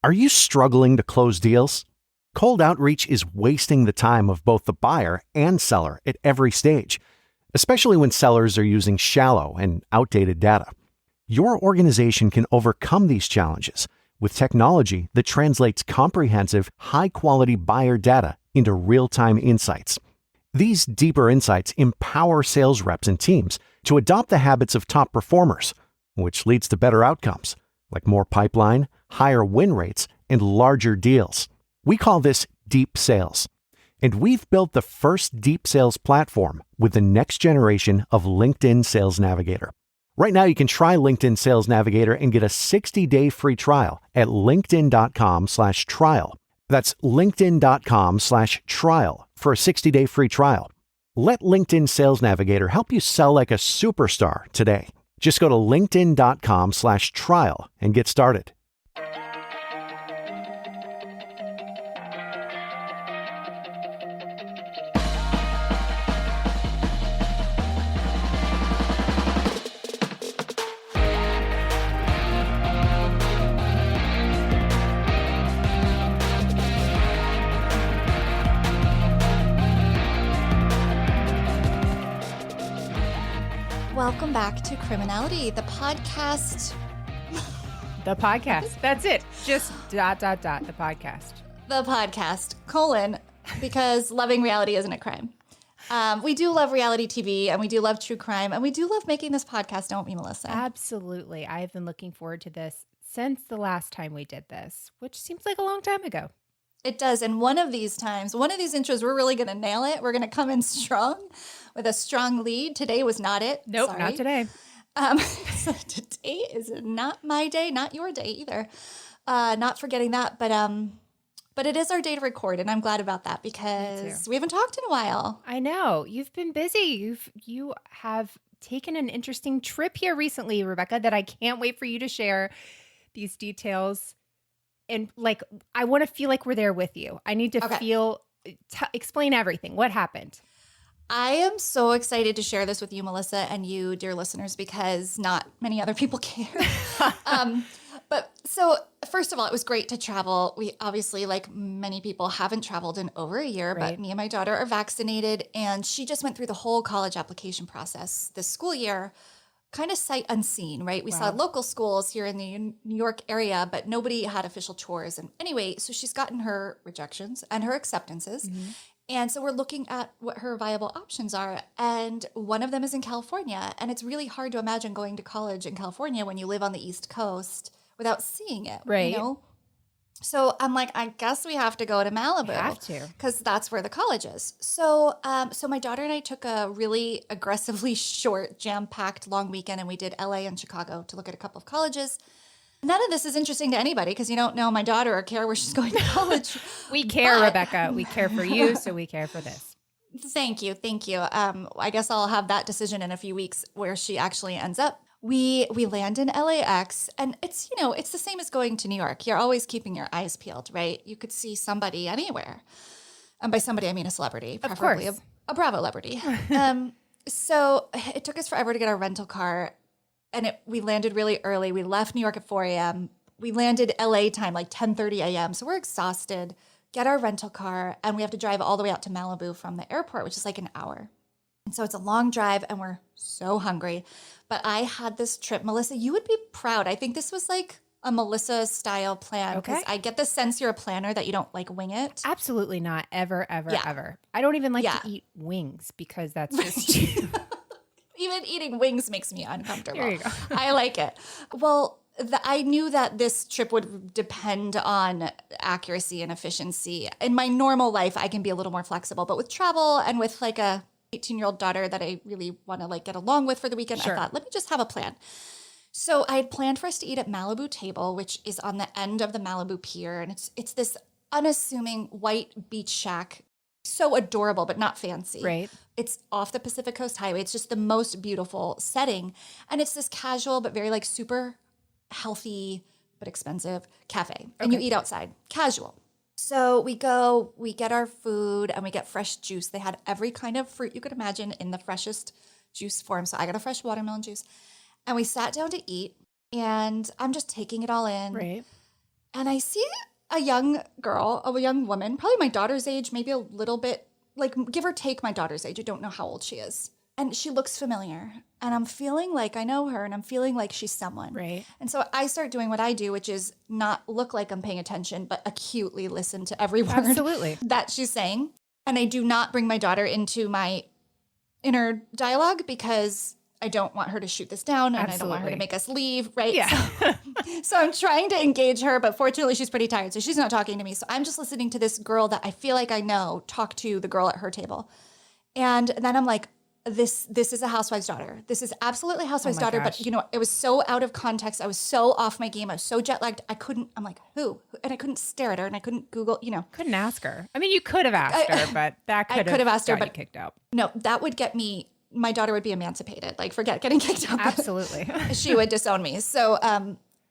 Are you struggling to close deals? Cold outreach is wasting the time of both the buyer and seller at every stage, especially when sellers are using shallow and outdated data. Your organization can overcome these challenges with technology that translates comprehensive, high-quality buyer data into real-time insights. These deeper insights empower sales reps and teams to adopt the habits of top performers, which leads to better outcomes, like more pipeline, higher win rates, and larger deals. We call this deep sales. And we've built the first deep sales platform with the next generation of LinkedIn Sales Navigator. Right now, you can try LinkedIn Sales Navigator and get a 60-day free trial at linkedin.com/trial. That's linkedin.com/trial for a 60-day free trial. Let LinkedIn Sales Navigator help you sell like a superstar today. Just go to linkedin.com/trial and get started. Welcome back to Criminality, the podcast. The podcast. That's it. Just ... the podcast. The podcast, because loving reality isn't a crime. We do love reality TV, and we do love true crime, and we do love making this podcast, don't we, Melissa? Absolutely. I have been looking forward to this since the last time we did this, which seems like a long time ago. It does. And one of these intros, we're really going to nail it. We're going to come in strong with a strong lead. Today was not it. Nope, Sorry. not today. So today is not my day, not your day either. Not forgetting that, but it is our day to record, and I'm glad about that because we haven't talked in a while. I know. You've been busy. You have taken an interesting trip here recently, Rebekah, that I can't wait for you to share these details. And I want to feel like we're there with you. I need to explain everything. What happened? I am so excited to share this with you, Melissa, and you, dear listeners, because not many other people care. But so first of all, it was great to travel. We obviously, like many people, haven't traveled in over a year, Right. But me and my daughter are vaccinated, and she just went through the whole college application process this school year, kind of sight unseen, right? We saw local schools here in the New York area, but nobody had official tours. And anyway, so she's gotten her rejections and her acceptances. Mm-hmm. And so we're looking at what her viable options are. And one of them is in California. And it's really hard to imagine going to college in California when you live on the East Coast without seeing it, right? You know? So I'm like, I guess we have to go to Malibu. We have to. Because that's where the college is. So so my daughter and I took a really aggressively short, jam-packed long weekend, and we did LA and Chicago to look at a couple of colleges. None of this is interesting to anybody because you don't know my daughter or care where she's going to college. We care, Rebekah. We care for you, so we care for this. Thank you. I guess I'll have that decision in a few weeks where she actually ends up. We land in LAX, and it's the same as going to New York. You're always keeping your eyes peeled, right? You could see somebody anywhere. And by somebody, I mean a celebrity, preferably a Bravo celebrity. So it took us forever to get our rental car, and we landed really early. We left New York at 4 a.m. We landed LA time like 10:30 a.m. So we're exhausted, get our rental car, and we have to drive all the way out to Malibu from the airport, which is like an hour. And so it's a long drive, and we're so hungry. But I had this trip, Melissa, you would be proud. I think this was like a Melissa-style plan. Because I get the sense you're a planner, that you don't like wing it. Absolutely not. Ever. I don't even like to eat wings because that's just... Even eating wings makes me uncomfortable. There you go. I like it. Well, I knew that this trip would depend on accuracy and efficiency. In my normal life, I can be a little more flexible. But with travel and with like a 18-year-old daughter that I really want to like get along with for the weekend, Sure. I thought, let me just have a plan. So I had planned for us to eat at Malibu Table, which is on the end of the Malibu Pier. And it's this unassuming white beach shack. So adorable, but not fancy. Right. It's off the Pacific Coast Highway. It's just the most beautiful setting. And it's this casual, but very like super healthy, but expensive cafe. And you eat outside, casual. So we go, we get our food, and we get fresh juice. They had every kind of fruit you could imagine in the freshest juice form. So I got a fresh watermelon juice. And we sat down to eat, and I'm just taking it all in. Right. And I see a young girl, a young woman, probably my daughter's age, maybe a little bit, like give or take my daughter's age. I don't know how old she is. And she looks familiar. And I'm feeling like I know her and I'm feeling like she's someone. Right. And so I start doing what I do, which is not look like I'm paying attention, but acutely listen to every word Absolutely. that she's saying. And I do not bring my daughter into my inner dialogue because I don't want her to shoot this down and I don't want her to make us leave, right? Yeah. So I'm trying to engage her, but fortunately she's pretty tired, so she's not talking to me. So I'm just listening to this girl that I feel like I know talk to the girl at her table. And then I'm like, this is a housewife's daughter. This is absolutely a housewife's daughter. gosh. But, you know, it was so out of context. I was so off my game. I was so jet lagged. I'm like, who? And I couldn't stare at her and I couldn't Google, you know. Couldn't ask her. I mean, you could have asked her, but that could have asked her, got you but kicked out. No, that would get me, my daughter would be emancipated. Like, forget getting kicked out. Absolutely. She would disown me. So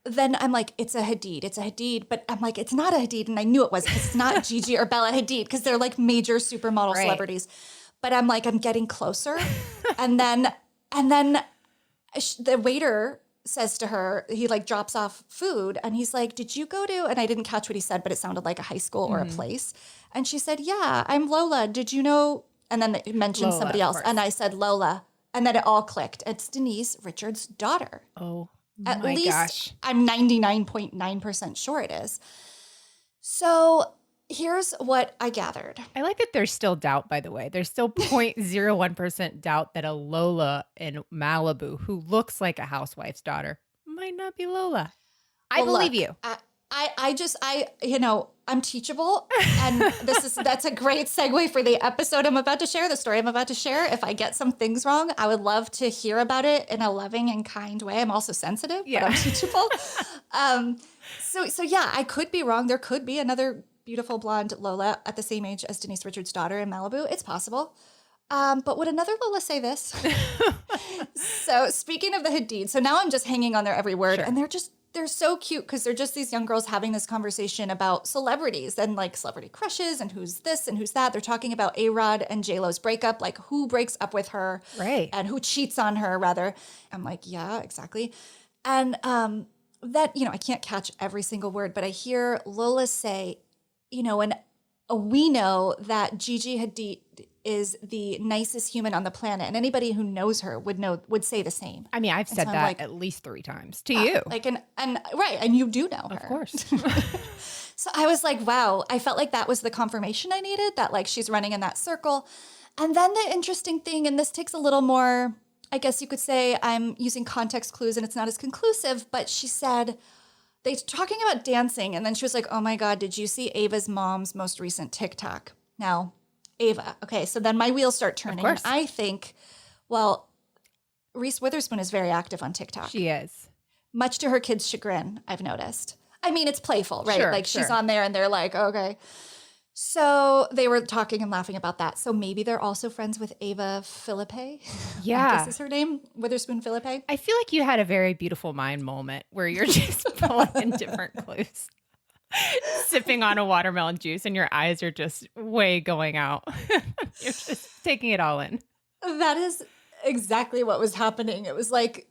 then I'm like, it's a Hadid. But I'm like, it's not a Hadid. And I knew it was because it's not Gigi or Bella Hadid because they're like major supermodel celebrities. But I'm like, I'm getting closer. and then the waiter says to her, he like drops off food and he's like, did you go to, and I didn't catch what he said, but it sounded like a high school or a place. And she said, yeah, I'm Lola. Did you know? And then they mentioned Lola, somebody of else. course. And I said, Lola. And then it all clicked. It's Denise Richards' daughter. Oh, At my least gosh. I'm 99.9% sure it is. So here's what I gathered. I like that there's still doubt, by the way. There's still 0.01% doubt that a Lola in Malibu who looks like a housewife's daughter might not be Lola. I Well, believe look, you. I'm teachable. And that's a great segue for the episode I'm about to share, the story I'm about to share. If I get some things wrong, I would love to hear about it in a loving and kind way. I'm also sensitive, but I'm teachable. So yeah, I could be wrong. There could be another beautiful blonde Lola at the same age as Denise Richards' daughter in Malibu. It's possible. But would another Lola say this? So speaking of the Hadid, so now I'm just hanging on their every word. Sure. And they're so cute because they're just these young girls having this conversation about celebrities and like celebrity crushes and who's this and who's that. They're talking about A-Rod and J-Lo's breakup, like who breaks up with her and who cheats on her, rather. I'm like, yeah, exactly. And that, you know, I can't catch every single word, but I hear Lola say, you know, and we know that Gigi Hadid is the nicest human on the planet, and anybody who knows her would say the same. I mean, I've said so that like, at least 3 times to you. Like, and right, and you do know her. Of course. So I was like, wow, I felt like that was the confirmation I needed, that like she's running in that circle. And then the interesting thing, and this takes a little more, I guess you could say I'm using context clues and it's not as conclusive, but she said, they're talking about dancing, and then she was like, oh my God, did you see Ava's mom's most recent TikTok? Now, Ava. Okay, so then my wheels start turning. And I think, well, Reese Witherspoon is very active on TikTok. She is. Much to her kids' chagrin, I've noticed. I mean, it's playful, right? Sure, like she's on there and they're like, okay. So they were talking and laughing about that. So maybe they're also friends with Ava Philippe. Yeah. I guess is her name, Witherspoon Philippe. I feel like you had a very beautiful mind moment where you're just pulling in different clues. Sipping on a watermelon juice and your eyes are just way going out. You're just taking it all in. That is exactly what was happening. It was like,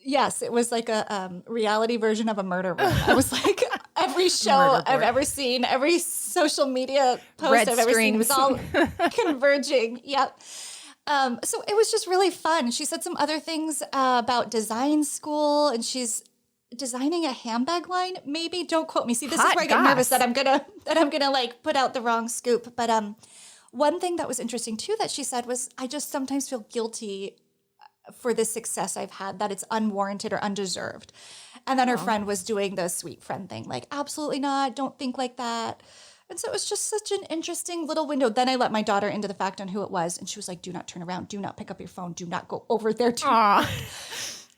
yes, it was like a reality version of a murder room. I was like, every show I've ever seen, every social media post Red I've ever seen was all strings. converging. Yep. So it was just really fun. She said some other things about design school, and she's designing a handbag line. Maybe, don't quote me. See, this is where I get nervous that I'm gonna like put out the wrong scoop. But one thing that was interesting too that she said was, I just sometimes feel guilty for the success I've had, that it's unwarranted or undeserved. And then her friend was doing the sweet friend thing, like, absolutely not, don't think like that. And so it was just such an interesting little window. Then I let my daughter into the fact on who it was, and she was like, do not turn around, do not pick up your phone, do not go over there.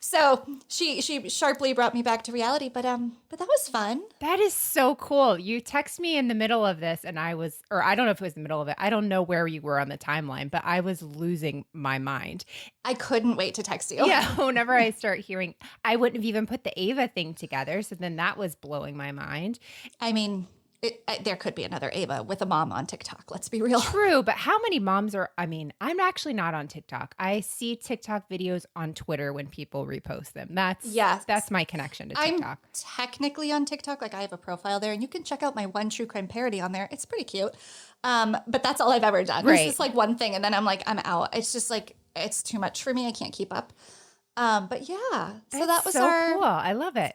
So she sharply brought me back to reality, but that was fun. That is so cool. You text me in the middle of this, and I don't know if it was the middle of it. I don't know where you were on the timeline, but I was losing my mind. I couldn't wait to text you. Yeah, whenever I start hearing, I wouldn't have even put the Ava thing together. So then that was blowing my mind. I mean, there could be another Ava with a mom on TikTok. Let's be real. True, but how many moms are, I mean, I'm actually not on TikTok. I see TikTok videos on Twitter when people repost them. That's my connection to TikTok. I'm technically on TikTok. Like I have a profile there and you can check out my one true crime parody on there. It's pretty cute. But that's all I've ever done. Right. It's just like one thing and then I'm like, I'm out. It's just like, it's too much for me. I can't keep up. But yeah, so that was so cool. I love it.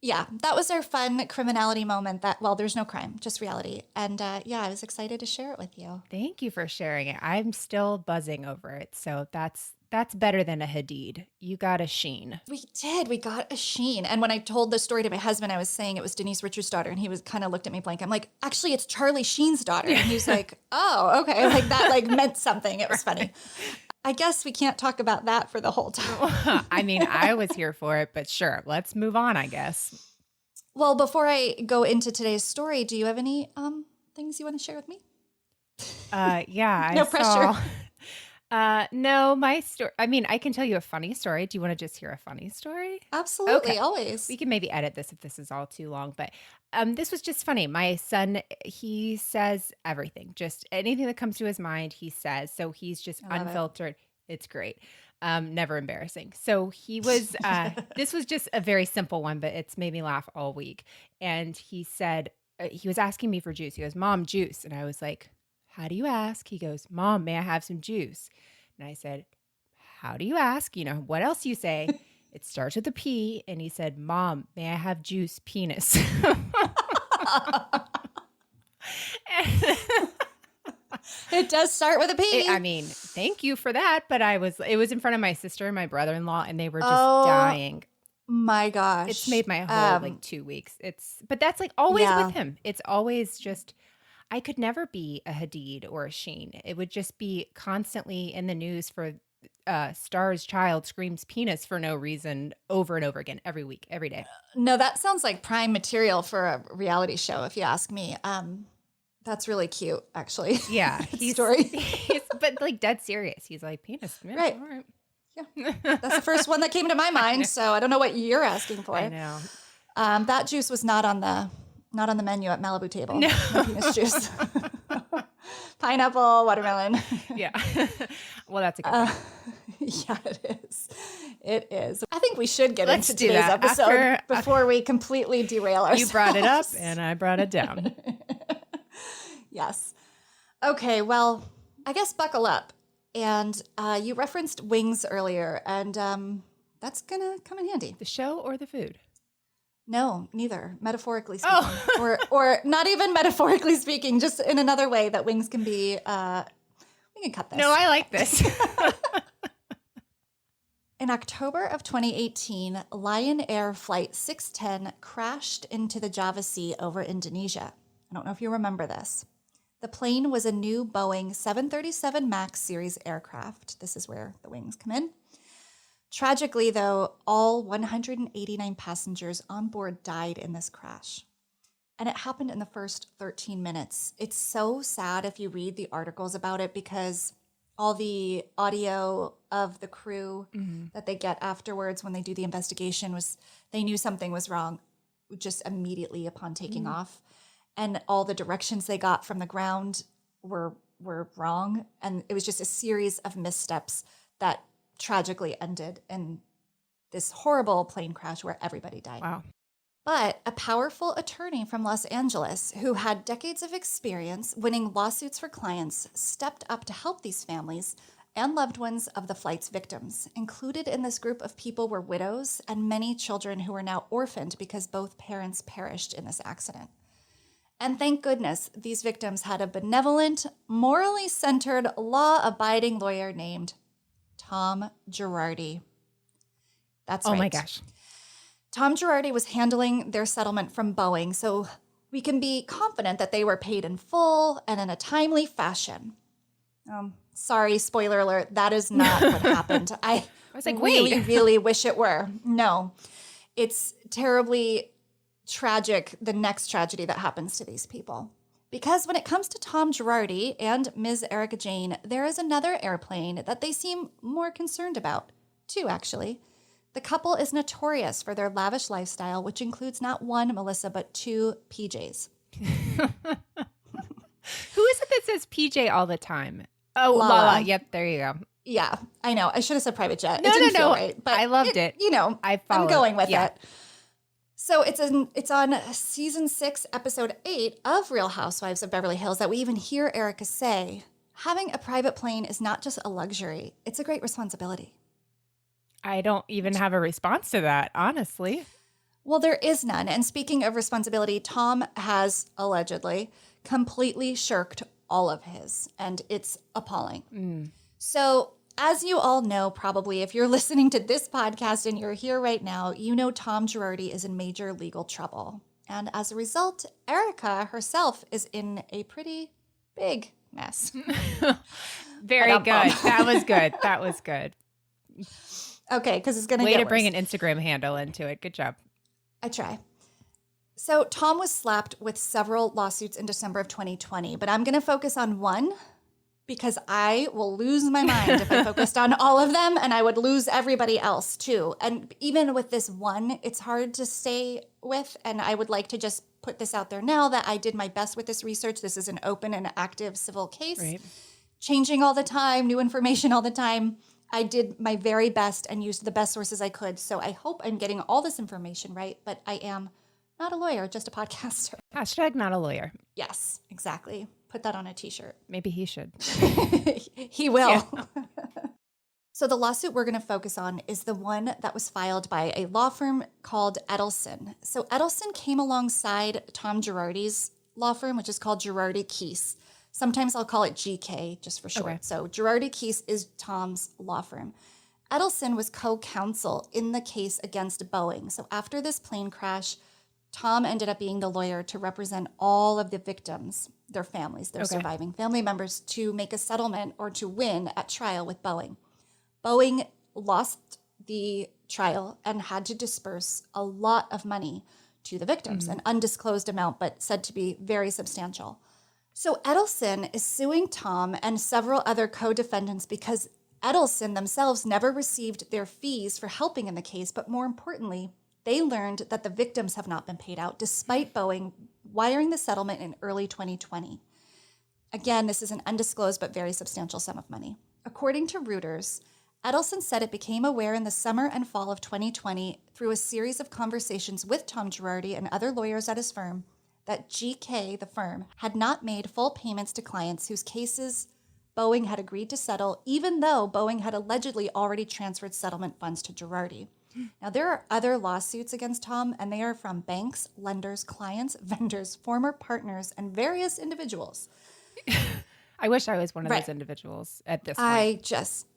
Yeah, that was our fun criminality moment well, there's no crime, just reality. And yeah, I was excited to share it with you. Thank you for sharing it. I'm still buzzing over it. So that's better than a Hadid. You got a Sheen. We did. We got a Sheen. And when I told the story to my husband, I was saying it was Denise Richards' daughter. And he was kind of looked at me blank. I'm like, actually, it's Charlie Sheen's daughter. And he's like, oh, okay. Like that like meant something. It was funny. I guess we can't talk about that for the whole time. I mean, I was here for it, but sure. Let's move on, I guess. Well, before I go into today's story, do you have any things you want to share with me? Yeah. No pressure. No, my story. I mean, I can tell you a funny story. Do you want to just hear a funny story? Absolutely. Okay. Always. We can maybe edit this if this is all too long, but this was just funny. My son, he says everything, just anything that comes to his mind, he says. So he's just unfiltered. It's great. Never embarrassing. So he was, this was just a very simple one, but it's made me laugh all week. And he said, he was asking me for juice. He goes, Mom, juice. And I was like, how do you ask? He goes, Mom, may I have some juice? And I said, how do you ask? You know, what else you say? It starts with a P. And he said, Mom, may I have juice penis? It does start with a P. I mean, thank you for that. But it was in front of my sister and my brother-in-law, and they were just dying. My gosh. It's made my whole like 2 weeks. But that's like always with him. It's always just, I could never be a Hadid or a Sheen. It would just be constantly in the news for Star's child screams penis for no reason over and over again, every week, every day. No, that sounds like prime material for a reality show, if you ask me. That's really cute, actually. Yeah. Story. But like dead serious. He's like, penis. Yeah, right. All right. Yeah. That's the first one that came to my mind. So I don't know what you're asking for. I know. That juice was not on the menu at Malibu table. No. No penis juice. Pineapple, watermelon. Yeah. Well, that's a good one. Yeah, it is. It is. I think we should get Let's into do today's that. episode before we completely derail ourselves. You brought it up and I brought it down. Yes. Okay, well, I guess buckle up. And you referenced wings earlier, and that's going to come in handy. The show or the food? No, neither. Metaphorically speaking. Or not even metaphorically speaking, just in another way that wings can be, we can cut this. No, I like this. In October of 2018, Lion Air Flight 610 crashed into the Java Sea over Indonesia. I don't know if you remember this. The plane was a new Boeing 737 MAX series aircraft. This is where the wings come in. Tragically, though, all 189 passengers on board died in this crash. And it happened in the first 13 minutes. It's so sad if you read the articles about it because all the audio of the crew that they get afterwards when they do the investigation was they knew something was wrong just immediately upon taking off. And all the directions they got from the ground were wrong. And it was just a series of missteps that tragically ended in this horrible plane crash where everybody died. Wow. But a powerful attorney from Los Angeles who had decades of experience winning lawsuits for clients stepped up to help these families and loved ones of the flight's victims. Included in this group of people were widows and many children who were now orphaned because both parents perished in this accident. And thank goodness these victims had a benevolent, morally centered, law-abiding lawyer named Tom Girardi. That's right. Oh my gosh. Tom Girardi was handling their settlement from Boeing, so we can be confident that they were paid in full and in a timely fashion. Sorry, spoiler alert, that is not what happened. I was like, really, wait. really wish it were. No, it's terribly tragic, the next tragedy that happens to these people. Because when it comes to Tom Girardi and Ms. Erika Jayne, there is another airplane that they seem more concerned about. Two, actually. The couple is notorious for their lavish lifestyle, which includes not one, Melissa, but two PJs. Who is it that says PJ all the time? Oh, Lala. Yep, there you go. Yeah, I know. I should have said private jet. No, it didn't no, feel no. right, but I loved it. You know, I followed. I'm going with Yeah. it. So it's on season 6, episode 8 of Real Housewives of Beverly Hills that we even hear Erika say, having a private plane is not just a luxury, it's a great responsibility. I don't even have a response to that, honestly. Well, there is none. And speaking of responsibility, Tom has allegedly completely shirked all of his, and it's appalling. So as you all know, probably, if you're listening to this podcast and you're here right now, you know Tom Girardi is in major legal trouble. And as a result, Erika herself is in a pretty big mess. Very good. That was good. That was good. Okay, because it's going to get Way to worse. bring an Instagram handle into it. Good job. I try. So Tom was slapped with several lawsuits in December of 2020, but I'm going to focus on one because I will lose my mind if I focused on all of them, and I would lose everybody else too. And even with this one, it's hard to stay with, and I would like to just put this out there now that I did my best with this research. This is an open and active civil case, Right. Changing all the time, new information all the time. I did my very best and used the best sources I could. So I hope I'm getting all this information right, but I am not a lawyer, just a podcaster. Hashtag not a lawyer. Yes, exactly. Put that on a t-shirt. Maybe he should. He will. So the lawsuit we're going to focus on is the one that was filed by a law firm called Edelson. So Edelson came alongside Tom Girardi's law firm, which is called Girardi Keese. Sometimes I'll call it GK just for short. Okay. So Girardi Keese is Tom's law firm. Edelson was co-counsel in the case against Boeing. So after this plane crash, Tom ended up being the lawyer to represent all of the victims, their families, their surviving family members, to make a settlement or to win at trial with Boeing. Boeing lost the trial and had to disperse a lot of money to the victims, an undisclosed amount, but said to be very substantial. So Edelson is suing Tom and several other co-defendants because Edelson themselves never received their fees for helping in the case, but more importantly, they learned that the victims have not been paid out despite Boeing wiring the settlement in early 2020. Again, this is an undisclosed but very substantial sum of money. According to Reuters, Edelson said it became aware in the summer and fall of 2020 through a series of conversations with Tom Girardi and other lawyers at his firm that GK, the firm, had not made full payments to clients whose cases Boeing had agreed to settle, even though Boeing had allegedly already transferred settlement funds to Girardi. Now, there are other lawsuits against Tom, and they are from banks, lenders, clients, vendors, former partners, and various individuals. I wish I was one of those individuals at this point. Just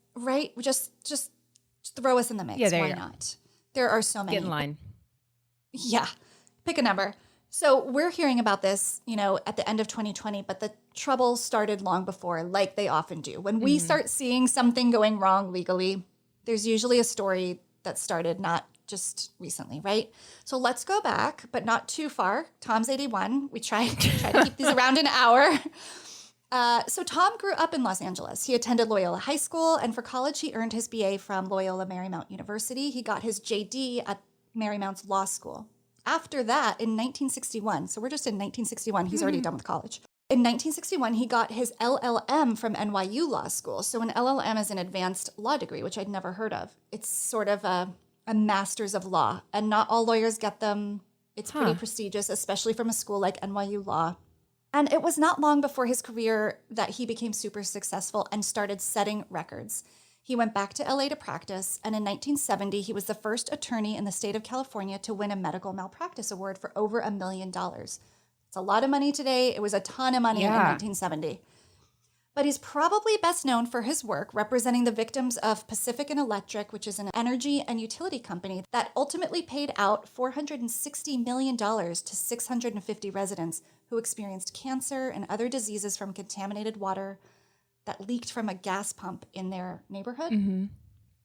throw us in the mix. Yeah, there Why you go. not? There are so many. Get in line. Yeah. Pick a number. So we're hearing about this, at the end of 2020, but the trouble started long before, like they often do. When we start seeing something going wrong legally, there's usually a story that started not just recently, right? So let's go back, but not too far. Tom's 81. We try to keep these around an hour. So Tom grew up in Los Angeles. He attended Loyola High School, and for college, he earned his BA from Loyola Marymount University. He got his JD at Marymount's Law School. After that, in 1961, so we're just in 1961, he's already done with college. In 1961, he got his LLM from NYU Law School. So an LLM is an advanced law degree, which I'd never heard of. It's sort of a master's of law, and not all lawyers get them. It's pretty prestigious, especially from a school like NYU Law. And it was not long before his career that he became super successful and started setting records. He went back to LA to practice, and in 1970, he was the first attorney in the state of California to win a medical malpractice award for over $1 million. It's a lot of money today. It was a ton of money in 1970. But he's probably best known for his work representing the victims of Pacific and Electric, which is an energy and utility company that ultimately paid out $460 million to 650 residents who experienced cancer and other diseases from contaminated water that leaked from a gas pump in their neighborhood. Mm-hmm.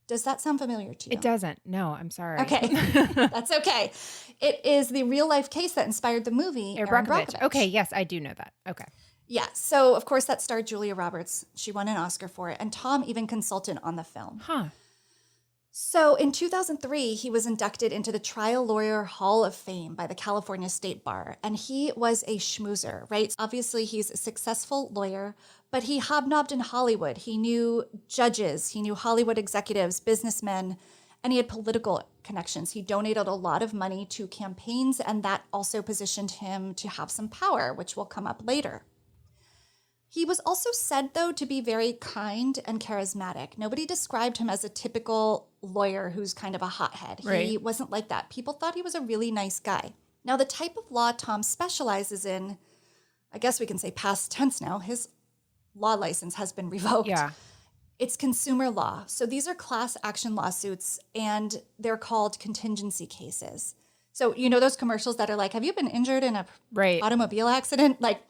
Does that sound familiar to you? It doesn't. No, I'm sorry. Okay. That's okay. It is the real life case that inspired the movie Erin Brockovich. Okay, yes, I do know that. Okay. Yeah. So, of course, that starred Julia Roberts. She won an Oscar for it. And Tom even consulted on the film. Huh. So in 2003, he was inducted into the Trial Lawyer Hall of Fame by the California State Bar, and he was a schmoozer, right? Obviously, he's a successful lawyer, but he hobnobbed in Hollywood. He knew judges, he knew Hollywood executives, businessmen, and he had political connections. He donated a lot of money to campaigns, and that also positioned him to have some power, which will come up later. He was also said, though, to be very kind and charismatic. Nobody described him as a typical lawyer who's kind of a hothead. Right. He wasn't like that. People thought he was a really nice guy. Now, the type of law Tom specializes in, I guess we can say past tense now, his law license has been revoked. Yeah. It's consumer law. So these are class action lawsuits, and they're called contingency cases. So, you know those commercials that are like, have you been injured in a Right. automobile accident? Like,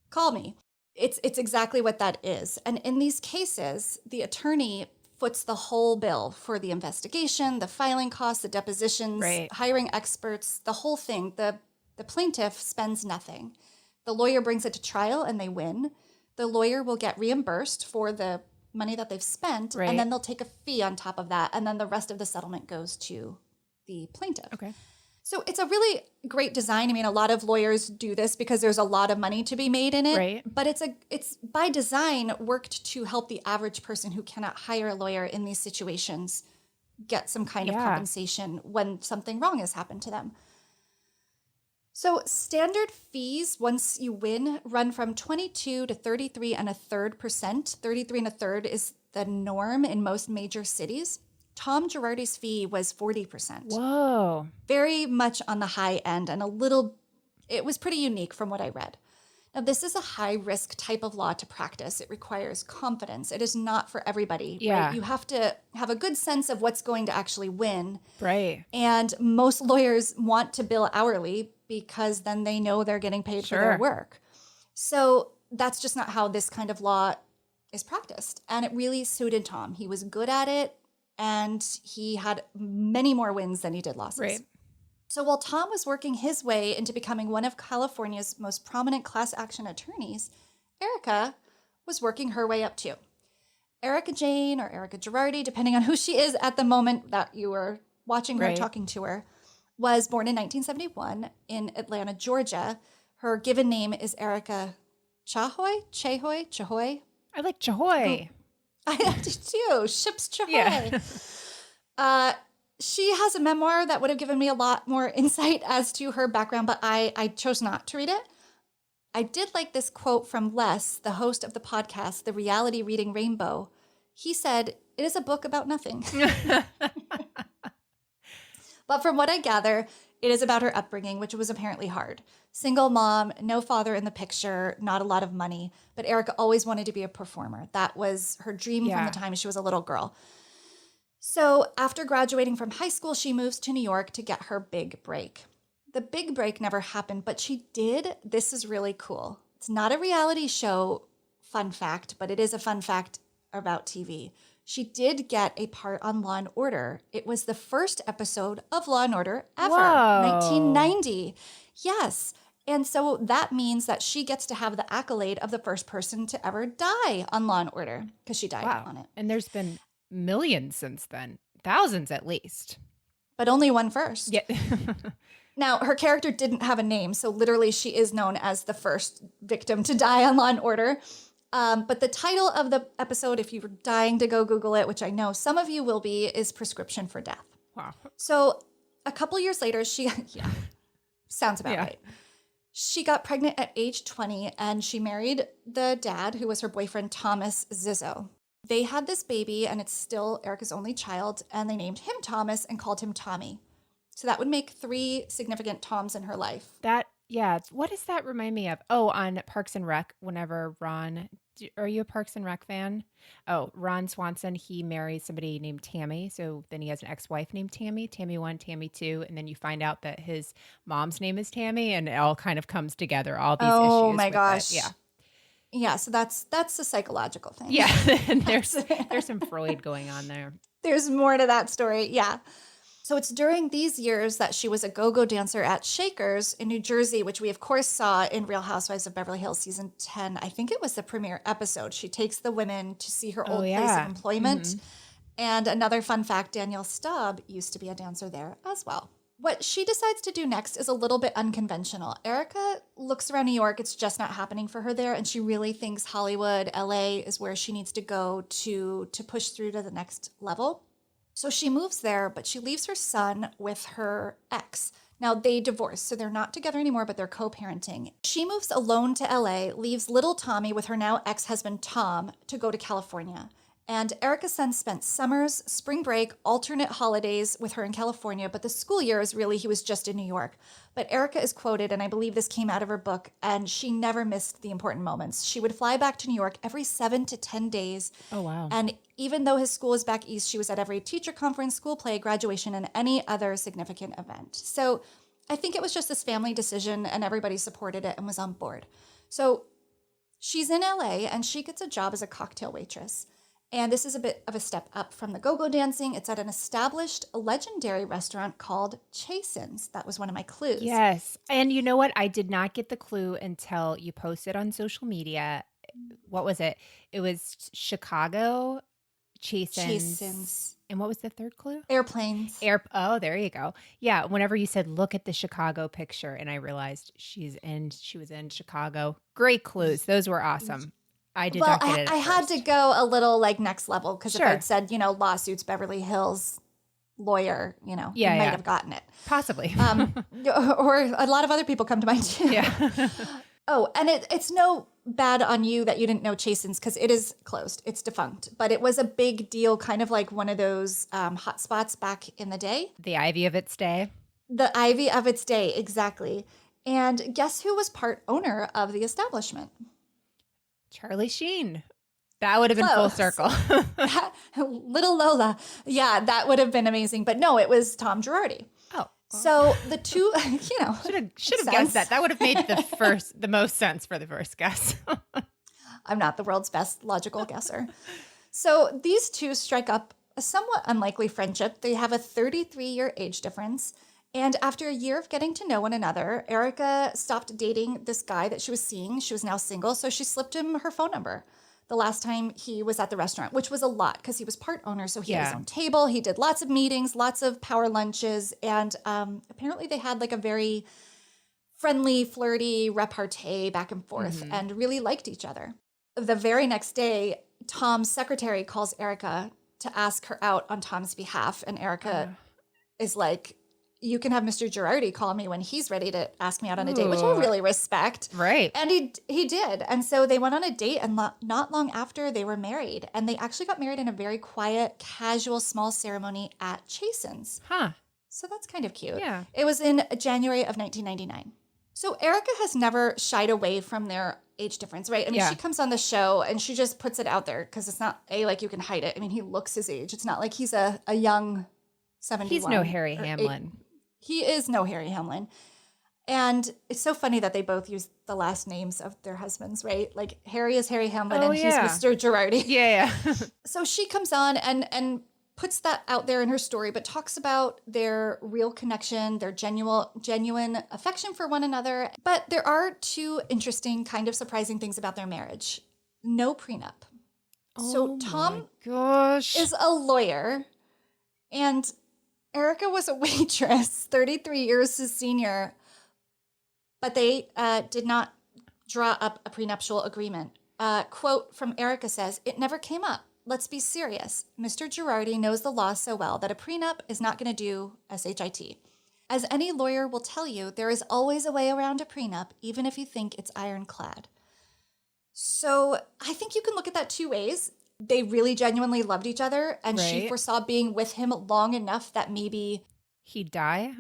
call me. It's exactly what that is. And in these cases, the attorney foots the whole bill for the investigation, the filing costs, the depositions, Right. hiring experts, the whole thing. The plaintiff spends nothing. The lawyer brings it to trial and they win. The lawyer will get reimbursed for the money that they've spent, Right. and then they'll take a fee on top of that, and then the rest of the settlement goes to the plaintiff. Okay. So it's a really great design. I mean, a lot of lawyers do this because there's a lot of money to be made in it. Right. But it's by design worked to help the average person who cannot hire a lawyer in these situations get some kind of Yeah. compensation when something wrong has happened to them. So standard fees, once you win, run from 22 to 33.33%. 33.33% is the norm in most major cities. Tom Girardi's fee was 40%. Whoa. Very much on the high end, and it was pretty unique from what I read. Now, this is a high risk type of law to practice. It requires confidence. It is not for everybody. Yeah. Right? You have to have a good sense of what's going to actually win. Right. And most lawyers want to bill hourly because then they know they're getting paid for their Sure. work. So that's just not how this kind of law is practiced. And it really suited Tom. He was good at it, and he had many more wins than he did losses. Right. So while Tom was working his way into becoming one of California's most prominent class action attorneys, Erika was working her way up too. Erika Jayne or Erika Girardi, depending on who she is at the moment that you were watching her, Right. talking to her, was born in 1971 in Atlanta, Georgia. Her given name is Erika Chahoy. I like Chahoy. I did too. Ships Chahoy. Yeah. She has a memoir that would have given me a lot more insight as to her background, but I chose not to read it. I did like this quote from Les, the host of the podcast, The Reality Reading Rainbow. He said, "It is a book about nothing." But from what I gather, it is about her upbringing, which was apparently hard. Single mom, no father in the picture, not a lot of money. But Erika always wanted to be a performer. That was her dream from Yeah. the time she was a little girl. So after graduating from high school, she moves to New York to get her big break. The big break never happened, but she did. This is really cool. It's not a reality show fun fact, but it is a fun fact about TV. She did get a part on Law & Order. It was the first episode of Law & Order ever, Whoa. 1990. Yes. And so that means that she gets to have the accolade of the first person to ever die on Law & Order because she died Wow. on it. And there's been millions since then. Thousands at least. But only one first. Yeah. Now, her character didn't have a name, so literally she is known as the first victim to die on Law & Order. But the title of the episode, if you were dying to go Google it, which I know some of you will be, is Prescription for Death. Wow. So a couple years later, yeah, sounds about Yeah. right. She got pregnant at age 20, and she married the dad, who was her boyfriend, Thomas Zizzo. They had this baby, and it's still Erika's only child, and they named him Thomas and called him Tommy. So that would make 3 significant Toms in her life. What does that remind me of? Oh, on Parks and Rec, whenever are you a Parks and Rec fan? Oh, Ron Swanson, he marries somebody named Tammy. So then he has an ex-wife named Tammy, Tammy 1, Tammy 2. And then you find out that his mom's name is Tammy, and it all kind of comes together, all these issues. Oh my with gosh. it. Yeah. Yeah, so that's a psychological thing. Yeah. And there's some Freud going on there. There's more to that story. Yeah. So it's during these years that she was a go-go dancer at Shakers in New Jersey, which we, of course, saw in Real Housewives of Beverly Hills season 10. I think it was the premiere episode. She takes the women to see her old place yeah. of employment. And another fun fact, Danielle Staub used to be a dancer there as well. What she decides to do next is a little bit unconventional. Erika looks around New York. It's just not happening for her there. And she really thinks Hollywood, LA is where she needs to go to push through to the next level. So she moves there, but she leaves her son with her ex. Now they divorced, so they're not together anymore, but they're co-parenting. She moves alone to LA, leaves little Tommy with her now ex-husband Tom to go to California. And Erika's son spent summers, spring break, alternate holidays with her in California, but the school year is really, he was just in New York. But Erika is quoted, and I believe this came out of her book, and she never missed the important moments. She would fly back to New York every 7 to 10 days. Oh, wow. And even though his school is back east, she was at every teacher conference, school play, graduation, and any other significant event. So I think it was just this family decision, and everybody supported it and was on board. So she's in LA, and she gets a job as a cocktail waitress. And this is a bit of a step up from the go-go dancing. It's at an established, legendary restaurant called Chasen's. That was one of my clues. Yes. And you know what? I did not get the clue until you posted on social media. What was it? It was Chicago, Chasen's. And what was the third clue? Airplanes. Oh, there you go. Yeah. Whenever you said, look at the Chicago picture, and I realized she was in Chicago. Great clues. Those were awesome. I did not get it. I had to go a little like next level because Sure. if I'd said, lawsuits, Beverly Hills, lawyer, you might have gotten it. Possibly. Or a lot of other people come to mind too. Yeah. Oh, and it's no bad on you that you didn't know Chasen's because it is closed. It's defunct. But it was a big deal, kind of like one of those hot spots back in the day. The ivy of its day. The ivy of its day, exactly. And guess who was part owner of the establishment? Charlie Sheen. That would have been full circle. Little Lola. Yeah, that would have been amazing. But no, it was Tom Girardi. Oh. So the two, Should have guessed that. That would have made the most sense for the first guess. I'm not the world's best logical guesser. So these two strike up a somewhat unlikely friendship. They have a 33-year age difference. And after a year of getting to know one another, Erika stopped dating this guy that she was seeing. She was now single, so she slipped him her phone number the last time he was at the restaurant, which was a lot because he was part owner, so he had his own table. He did lots of meetings, lots of power lunches, and apparently they had like a very friendly, flirty repartee back and forth and really liked each other. The very next day, Tom's secretary calls Erika to ask her out on Tom's behalf, and Erika is like, you can have Mr. Girardi call me when he's ready to ask me out on a date, which I really respect. Right. And he did. And so they went on a date, and not long after they were married. And they actually got married in a very quiet, casual, small ceremony at Chasen's. Huh. So that's kind of cute. Yeah. It was in January of 1999. So Erika has never shied away from their age difference, right? I mean, she comes on the show and she just puts it out there because it's not like you can hide it. I mean, he looks his age. It's not like he's a young 71. He's no Harry Hamlin. He is no Harry Hamlin. And it's so funny that they both use the last names of their husbands, right? Like Harry is Harry Hamlin he's Mr. Girardi. Yeah. So she comes on and puts that out there in her story, but talks about their real connection, their genuine affection for one another. But there are two interesting, kind of surprising things about their marriage. No prenup. So Tom is a lawyer, and Erika was a waitress, 33 years his senior, but they did not draw up a prenuptial agreement. Quote from Erika says, "It never came up. Let's be serious. Mr. Girardi knows the law so well that a prenup is not going to do SHIT. As any lawyer will tell you, there is always a way around a prenup, even if you think it's ironclad." So I think you can look at that two ways. They really genuinely loved each other, and she foresaw being with him long enough that maybe he'd die.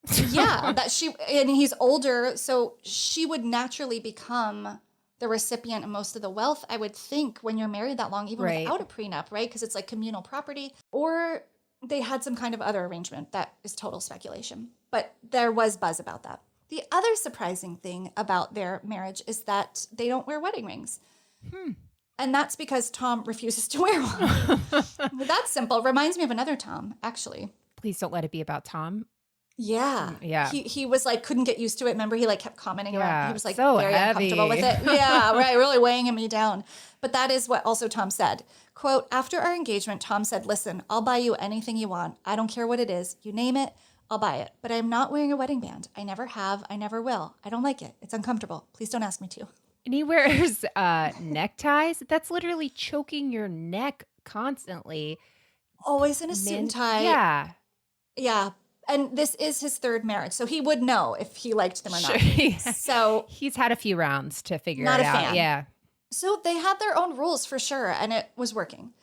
And he's older, so she would naturally become the recipient of most of the wealth, I would think, when you're married that long, even without a prenup, right? Because it's like communal property. Or they had some kind of other arrangement. That is total speculation. But there was buzz about that. The other surprising thing about their marriage is that they don't wear wedding rings. And that's because Tom refuses to wear one. That's simple. Reminds me of another Tom, actually. Please don't let it be about Tom. Yeah. Yeah. He was like, couldn't get used to it. Remember, he like kept commenting around. He was like so very uncomfortable with it. Yeah, right. Really weighing me down. But that is what also Tom said. Quote, after our engagement, Tom said, listen, I'll buy you anything you want. I don't care what it is. You name it, I'll buy it. But I'm not wearing a wedding band. I never have. I never will. I don't like it. It's uncomfortable. Please don't ask me to. And he wears neckties. That's literally choking your neck constantly. Always in a suit and tie. Yeah. Yeah. And this is his third marriage, so he would know if he liked them or not. So he's had a few rounds to figure not it a out. fan. Yeah. So they had their own rules for sure, and it was working.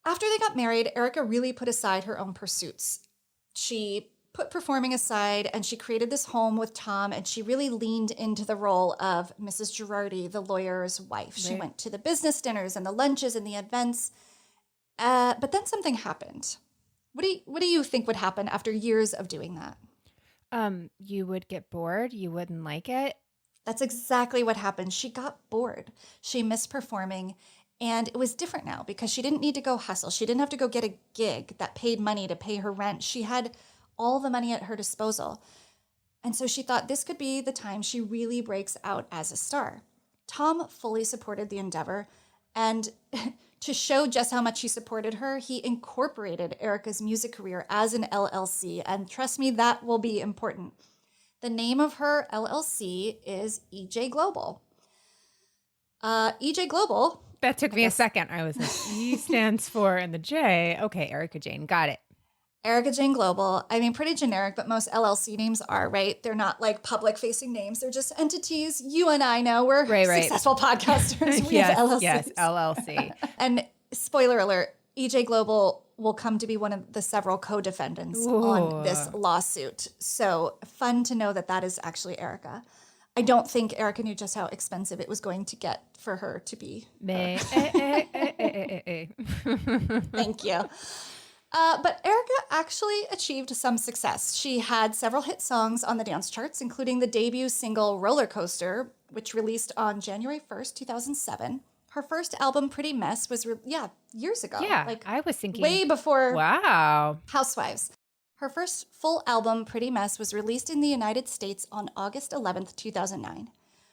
After they got married, Erika really put aside her own pursuits. She put performing aside, and she created this home with Tom, and she really leaned into the role of Mrs. Girardi, the lawyer's wife. She went to the business dinners and the lunches and the events. But then something happened. What do you think would happen after years of doing that? You would get bored. You wouldn't like it. That's exactly what happened. She got bored. She missed performing. And it was different now because she didn't need to go hustle. She didn't have to go get a gig that paid money to pay her rent. She had all the money at her disposal. And so she thought this could be the time she really breaks out as a star. Tom fully supported the endeavor. And to show just how much he supported her, he incorporated Erika's music career as an LLC. And trust me, that will be important. The name of her LLC is EJ Global. EJ Global. That took me a second. I was like, E stands for and the J. Okay, Erika Jayne. Got it. Erika Jayne Global. I mean, pretty generic, but most LLC names are, right? They're not like public-facing names. They're just entities. You and I know we're successful podcasters. We have LLCs. Yes, LLC. And spoiler alert, EJ Global will come to be one of the several co-defendants on this lawsuit. So fun to know that that is actually Erika. I don't think Erika knew just how expensive it was going to get for her to be. Thank you. But Erika actually achieved some success. She had several hit songs on the dance charts, including the debut single Roller Coaster, which released on January 1st, 2007. Her first album, Pretty Mess, was, years ago. Yeah, like I was thinking. way before Wow. Housewives. Her first full album, Pretty Mess, was released in the United States on August 11th, 2009.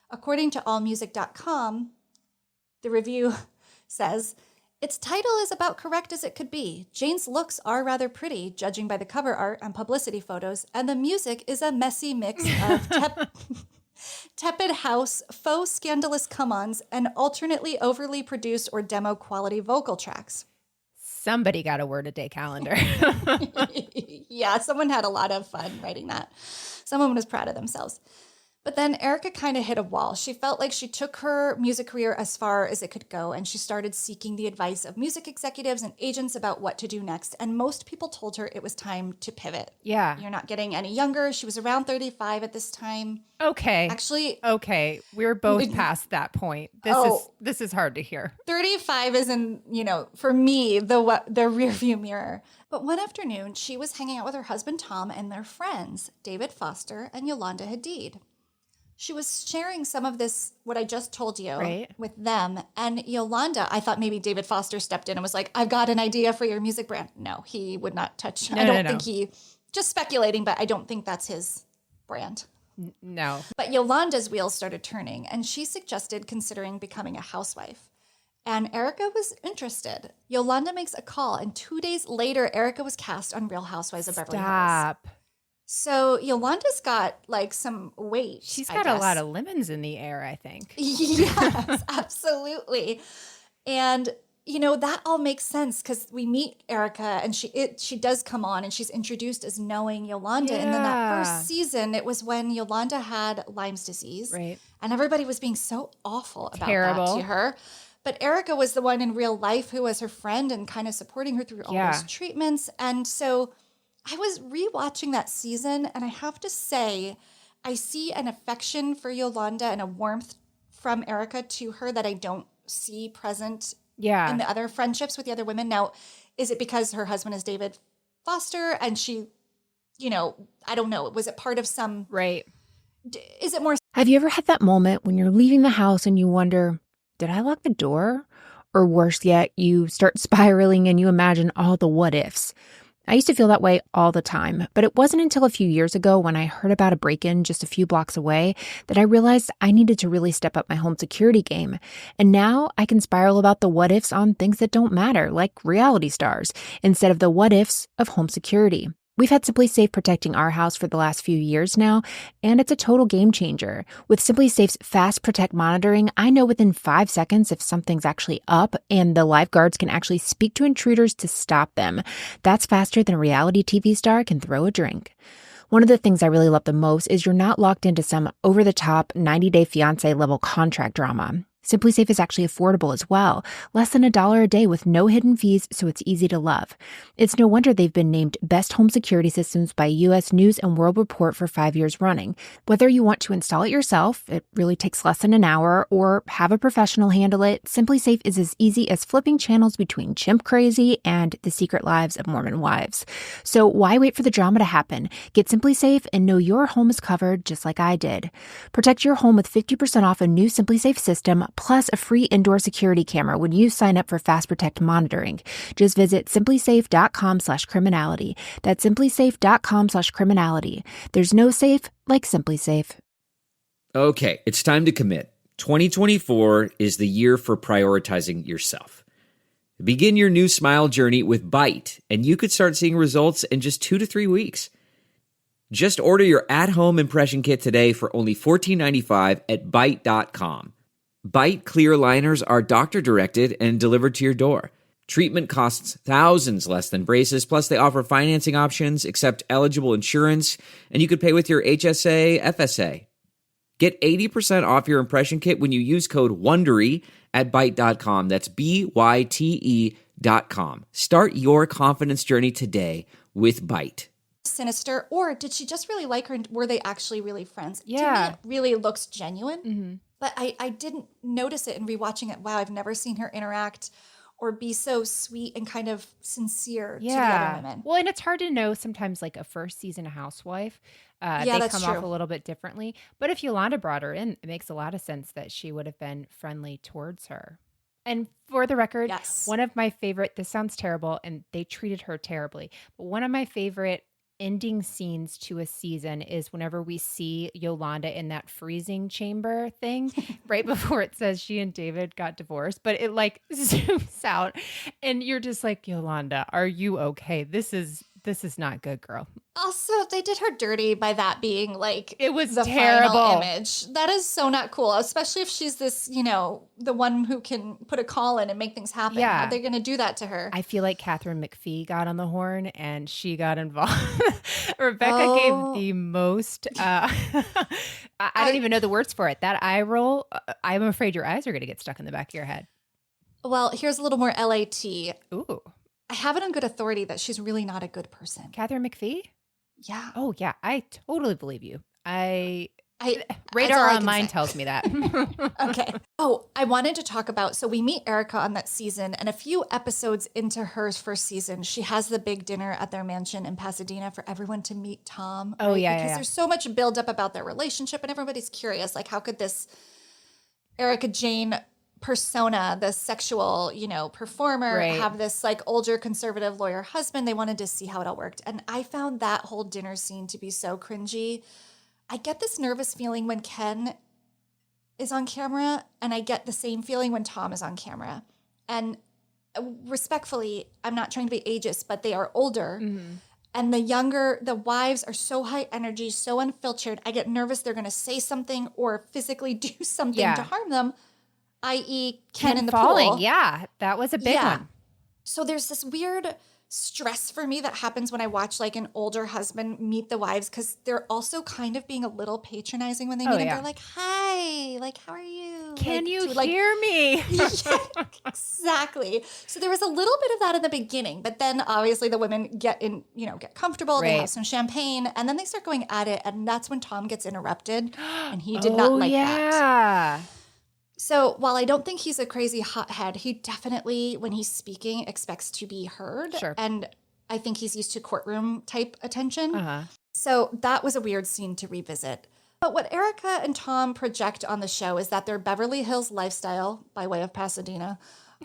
According to allmusic.com, the review says, its title is about correct as it could be. Jayne's looks are rather pretty, judging by the cover art and publicity photos, and the music is a messy mix of tepid house, faux scandalous come-ons, and alternately overly produced or demo quality vocal tracks. Somebody got a word a day calendar. Yeah, someone had a lot of fun writing that. Someone was proud of themselves. But then Erika kind of hit a wall. She felt like she took her music career as far as it could go, and she started seeking the advice of music executives and agents about what to do next. And most people told her it was time to pivot. Yeah. You're not getting any younger. She was around 35 at this time. Okay. Actually, okay. We're both past that point. This is hard to hear. 35 is for me, the rearview mirror. But one afternoon, she was hanging out with her husband, Tom, and their friends, David Foster and Yolanda Hadid. She was sharing some of this, what I just told you, with them. And Yolanda, I thought maybe David Foster stepped in and was like, I've got an idea for your music brand. No, he would not touch. I don't think he, just speculating, but I don't think that's his brand. No. But Yolanda's wheels started turning, and she suggested considering becoming a housewife. And Erika was interested. Yolanda makes a call, and 2 days later, Erika was cast on Real Housewives of Beverly Hills. Stop. So Yolanda's got like some weight. She's got a lot of lemons in the air, I think. Yes, absolutely. And that all makes sense because we meet Erika and she does come on and she's introduced as knowing Yolanda. And then that first season, it was when Yolanda had Lyme's disease. Right. And everybody was being so awful about Terrible. that to her. But Erika was the one in real life who was her friend and kind of supporting her through all those treatments. And so I was rewatching that season, and I have to say, I see an affection for Yolanda and a warmth from Erika to her that I don't see present in the other friendships with the other women. Now, is it because her husband is David Foster and she, I don't know. Was it part of some... Right. Is it more... Have you ever had that moment when you're leaving the house and you wonder, did I lock the door? Or worse yet, you start spiraling and you imagine all the what ifs. I used to feel that way all the time, but it wasn't until a few years ago when I heard about a break-in just a few blocks away that I realized I needed to really step up my home security game. And now I can spiral about the what-ifs on things that don't matter, like reality stars, instead of the what-ifs of home security. We've had SimpliSafe protecting our house for the last few years now, and it's a total game changer. With SimpliSafe's Fast Protect monitoring, I know within 5 seconds if something's actually up, and the lifeguards can actually speak to intruders to stop them. That's faster than a reality TV star can throw a drink. One of the things I really love the most is you're not locked into some over-the-top 90-day fiancé level contract drama. SimpliSafe is actually affordable as well, less than $1 a day with no hidden fees, so it's easy to love. It's no wonder they've been named Best Home Security Systems by U.S. News and World Report for 5 years running. Whether you want to install it yourself, it really takes less than an hour, or have a professional handle it, SimpliSafe is as easy as flipping channels between Chimp Crazy and The Secret Lives of Mormon Wives. So why wait for the drama to happen? Get SimpliSafe and know your home is covered just like I did. Protect your home with 50% off a new SimpliSafe system, plus a free indoor security camera when you sign up for Fast Protect monitoring. Just visit simplysafe.com/criminality. That's simplysafe.com/criminality. There's no safe like SimpliSafe. Okay, it's time to commit. 2024 is the year for prioritizing yourself. Begin your new smile journey with Byte, and you could start seeing results in just 2 to 3 weeks. Just order your at-home impression kit today for only $14.95 at Byte.com. Byte clear liners are doctor-directed and delivered to your door. Treatment costs thousands less than braces, plus they offer financing options, accept eligible insurance, and you could pay with your HSA, FSA. Get 80% off your impression kit when you use code WONDERY at Byte.com. That's BYTE.com. Start your confidence journey today with Byte. Sinister, or did she just really like her and were they actually really friends? Yeah. To me, it really looks genuine. Mm-hmm. But I didn't notice it in rewatching it. Wow, I've never seen her interact or be so sweet and kind of sincere to the other women. Well, and it's hard to know sometimes, like a first season Housewife, they that's come true. off a little bit differently. But if Yolanda brought her in, it makes a lot of sense that she would have been friendly towards her. And for the record, Yes. one of my favorite, this sounds terrible, and they treated her terribly, but one of my favorite ending scenes to a season is whenever we see Yolanda in that freezing chamber thing right before it says she and David got divorced, but it like zooms out and you're just like, Yolanda, are you okay? This is not good, girl. Also, they did her dirty by that being like It was the terrible. final image. That is so not cool, especially if she's this, the one who can put a call in and make things happen. Yeah. How are they going to do that to her? I feel like Catherine McPhee got on the horn and she got involved. Rebekah gave the most, I don't even know the words for it. That eye roll, I'm afraid your eyes are going to get stuck in the back of your head. Well, here's a little more LAT. Ooh. I have it on good authority that she's really not a good person. Catherine McPhee? Yeah. Oh, yeah. I totally believe you. That's Radar all I on can mine say. tells me that. Okay. Oh, I wanted to talk about, so we meet Erika on that season, and a few episodes into her first season, she has the big dinner at their mansion in Pasadena for everyone to meet Tom. Oh, yeah, Because yeah. there's so much buildup about their relationship, and everybody's curious, like, how could this Erika Jayne persona, the sexual, performer, Right. have this like older conservative lawyer husband? They wanted to see how it all worked. And I found that whole dinner scene to be so cringy. I get this nervous feeling when Ken is on camera, and I get the same feeling when Tom is on camera. And respectfully, I'm not trying to be ageist, but they are older. Mm-hmm. And the wives are so high energy, so unfiltered. I get nervous they're going to say something or physically do something to harm them, i.e. Ken in the falling. pool. Yeah, that was a big one. So there's this weird stress for me that happens when I watch like an older husband meet the wives, because they're also kind of being a little patronizing when they meet him. yeah. They're like, hi, like, how are you? Can Like, you to, like, hear me? Yeah, exactly. So there was a little bit of that in the beginning, but then obviously the women get comfortable, they Right. have some champagne, and then they start going at it, and that's when Tom gets interrupted, and he did not like that. Yeah. So while I don't think he's a crazy hothead, he definitely, when he's speaking, expects to be heard. Sure. And I think he's used to courtroom type attention. Uh-huh. So that was a weird scene to revisit. But what Erika and Tom project on the show is that their Beverly Hills lifestyle, by way of Pasadena,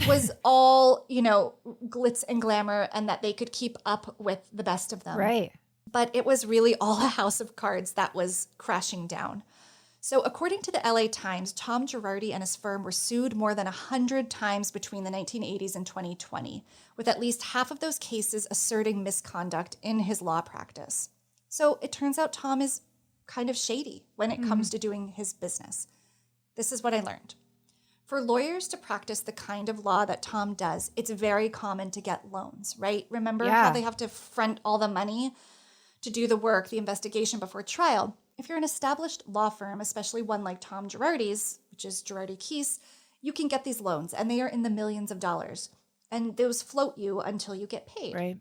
was all, glitz and glamour and that they could keep up with the best of them. Right. But it was really all a house of cards that was crashing down. So according to the LA Times, Tom Girardi and his firm were sued more than 100 times between the 1980s and 2020, with at least half of those cases asserting misconduct in his law practice. So it turns out Tom is kind of shady when it comes to doing his business. This is what I learned. For lawyers to practice the kind of law that Tom does, it's very common to get loans, right? Remember how they have to front all the money to do the work, the investigation before trial? If you're an established law firm, especially one like Tom Girardi's, which is Girardi Keese, you can get these loans, and they are in the millions of dollars. And those float you until you get paid. Right.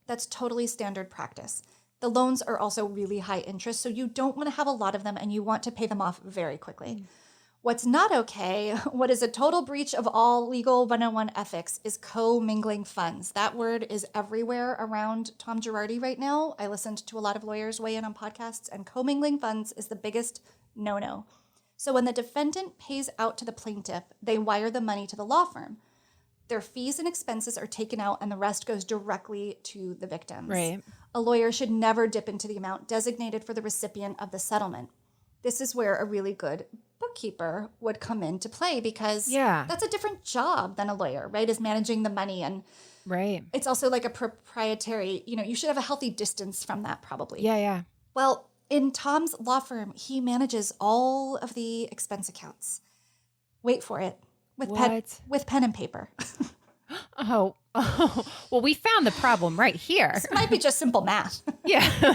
That's totally standard practice. The loans are also really high interest, so you don't want to have a lot of them, and you want to pay them off very quickly. What's not okay, what is a total breach of all legal 101 ethics, is co-mingling funds. That word is everywhere around Tom Girardi right now. I listened to a lot of lawyers weigh in on podcasts, and co-mingling funds is the biggest no-no. So when the defendant pays out to the plaintiff, they wire the money to the law firm. Their fees and expenses are taken out, and the rest goes directly to the victims. Right. A lawyer should never dip into the amount designated for the recipient of the settlement. This is where a really good bookkeeper would come into play, because that's a different job than a lawyer, right? Is managing the money. And it's also like a proprietary, you should have a healthy distance from that probably. Yeah. Well, in Tom's law firm, he manages all of the expense accounts. Wait for it. With pen and paper. Oh, well, we found the problem right here. This might be just simple math. Yeah.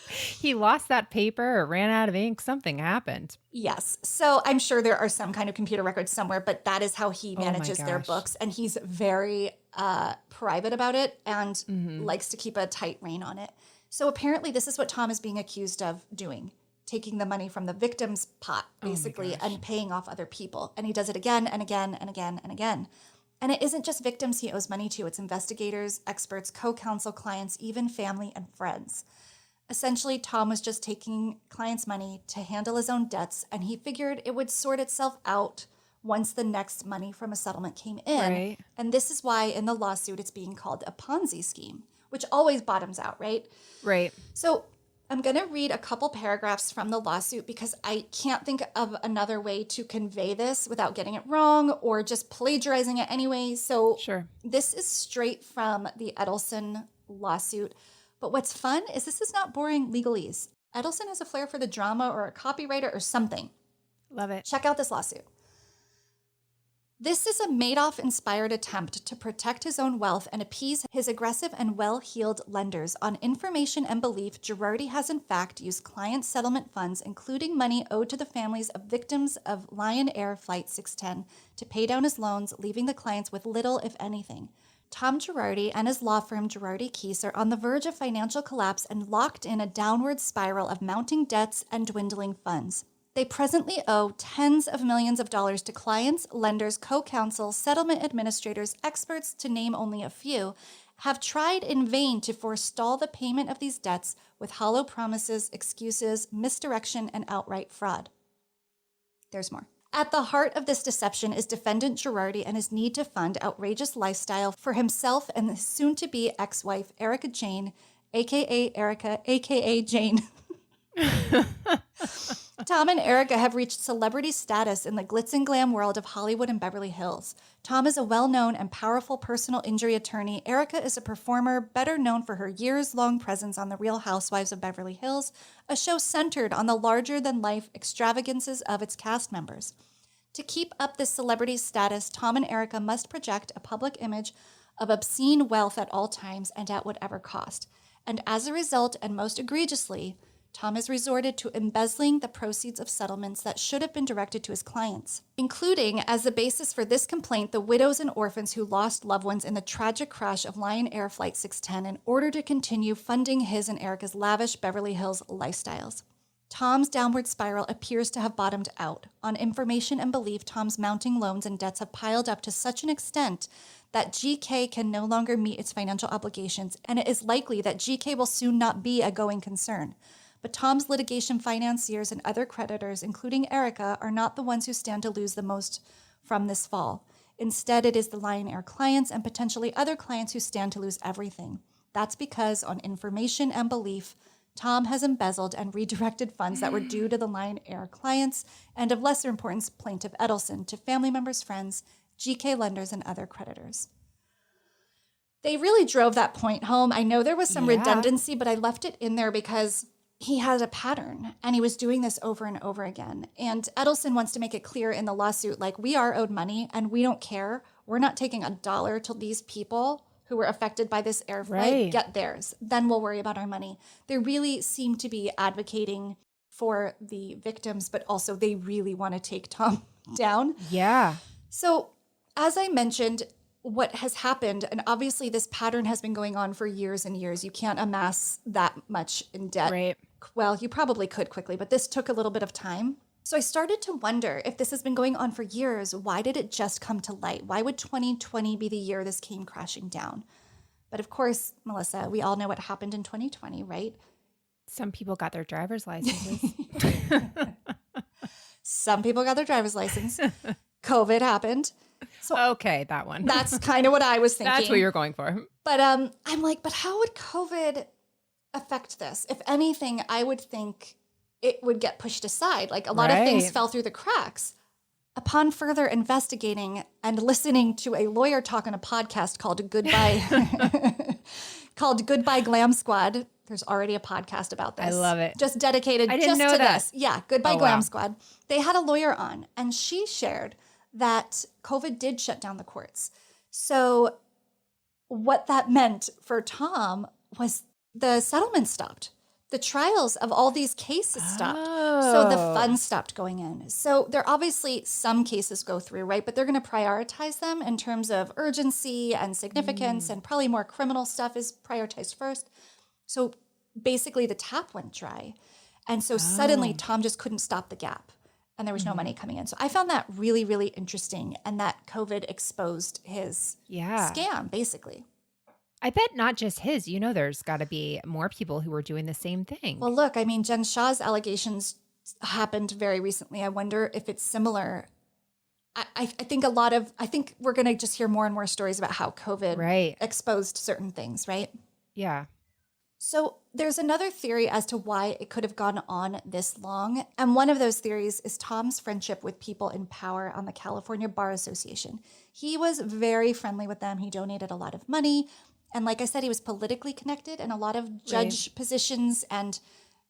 He lost that paper or ran out of ink. Something happened. Yes. So I'm sure there are some kind of computer records somewhere, but that is how he manages their books. And he's very private about it and likes to keep a tight rein on it. So apparently this is what Tom is being accused of doing. Taking the money from the victim's pot, basically, and paying off other people. And he does it again and again and again and again. And it isn't just victims he owes money to. It's investigators, experts, co-counsel, clients, even family and friends. Essentially, Tom was just taking clients' money to handle his own debts, and he figured it would sort itself out once the next money from a settlement came in. Right. And this is why in the lawsuit it's being called a Ponzi scheme, which always bottoms out, right? Right. So I'm going to read a couple paragraphs from the lawsuit because I can't think of another way to convey this without getting it wrong or just plagiarizing it anyway. So this is straight from the Edelson lawsuit. But what's fun is this is not boring legalese. Edelson has a flair for the drama or a copywriter or something. Love it. Check out this lawsuit. This is a Madoff-inspired attempt to protect his own wealth and appease his aggressive and well-heeled lenders. On information and belief, Girardi has in fact used client settlement funds, including money owed to the families of victims of Lion Air Flight 610, to pay down his loans, leaving the clients with little, if anything. Tom Girardi and his law firm Girardi Keese are on the verge of financial collapse and locked in a downward spiral of mounting debts and dwindling funds. They presently owe tens of millions of dollars to clients, lenders, co-counsel, settlement administrators, experts, to name only a few, have tried in vain to forestall the payment of these debts with hollow promises, excuses, misdirection, and outright fraud. There's more. At the heart of this deception is defendant Girardi and his need to fund outrageous lifestyle for himself and his soon-to-be ex-wife, Erika Jayne, a.k.a. Erika, a.k.a. Jane. Tom and Erika have reached celebrity status in the glitz and glam world of Hollywood and Beverly Hills. Tom is a well-known and powerful personal injury attorney. Erika is a performer better known for her years-long presence on The Real Housewives of Beverly Hills, a show centered on the larger-than-life extravagances of its cast members. To keep up this celebrity status, Tom and Erika must project a public image of obscene wealth at all times and at whatever cost. And as a result, and most egregiously, Tom has resorted to embezzling the proceeds of settlements that should have been directed to his clients, including, as the basis for this complaint, the widows and orphans who lost loved ones in the tragic crash of Lion Air Flight 610 in order to continue funding his and Erika's lavish Beverly Hills lifestyles. Tom's downward spiral appears to have bottomed out. On information and belief, Tom's mounting loans and debts have piled up to such an extent that GK can no longer meet its financial obligations, and it is likely that GK will soon not be a going concern. But Tom's litigation financiers and other creditors, including Erika, are not the ones who stand to lose the most from this fall. Instead, it is the Lion Air clients and potentially other clients who stand to lose everything. That's because on information and belief, Tom has embezzled and redirected funds that were due to the Lion Air clients and, of lesser importance, plaintiff Edelson, to family members, friends, GK lenders, and other creditors. They really drove that point home. I know there was some redundancy, but I left it in there because he had a pattern and he was doing this over and over again. And Edelson wants to make it clear in the lawsuit, like, we are owed money and we don't care. We're not taking $1 till these people who were affected by this air flight get theirs. Then we'll worry about our money. They really seem to be advocating for the victims, but also they really want to take Tom down. Yeah. So as I mentioned, what has happened, and obviously this pattern has been going on for years and years. You can't amass that much in debt. Right. Well, you probably could quickly, but this took a little bit of time. So I started to wonder, if this has been going on for years, why did it just come to light? Why would 2020 be the year this came crashing down? But of course, Melissa, we all know what happened in 2020, right? Some people got their driver's licenses. Some people got their driver's license. COVID happened. So okay, that one. that's kind of what I was thinking. That's what you're going for. But I'm like, but how would COVID affect this? If anything, I would think it would get pushed aside. Like a lot of things fell through the cracks. Upon further investigating and listening to a lawyer talk on a podcast called Goodbye Glam Squad. There's already a podcast about this. I love it. Just dedicated I didn't just know to that. this. Yeah, Goodbye Glam Squad. They had a lawyer on and she shared that COVID did shut down the courts. So what that meant for Tom was the settlement stopped. The trials of all these cases stopped. So the funds stopped going in. So there obviously some cases go through, right? But they're going to prioritize them in terms of urgency and significance, and probably more criminal stuff is prioritized first. So basically the tap went dry. And so suddenly Tom just couldn't stop the gap and there was no money coming in. So I found that really, really interesting, and that COVID exposed his scam, basically. I bet not just his. You know, there's got to be more people who are doing the same thing. Well, look, I mean, Jen Shah's allegations happened very recently. I wonder if it's similar. I think I think we're going to just hear more and more stories about how COVID exposed certain things, right? Yeah. So there's another theory as to why it could have gone on this long. And one of those theories is Tom's friendship with people in power on the California Bar Association. He was very friendly with them. He donated a lot of money. And like I said, he was politically connected, and a lot of judge positions and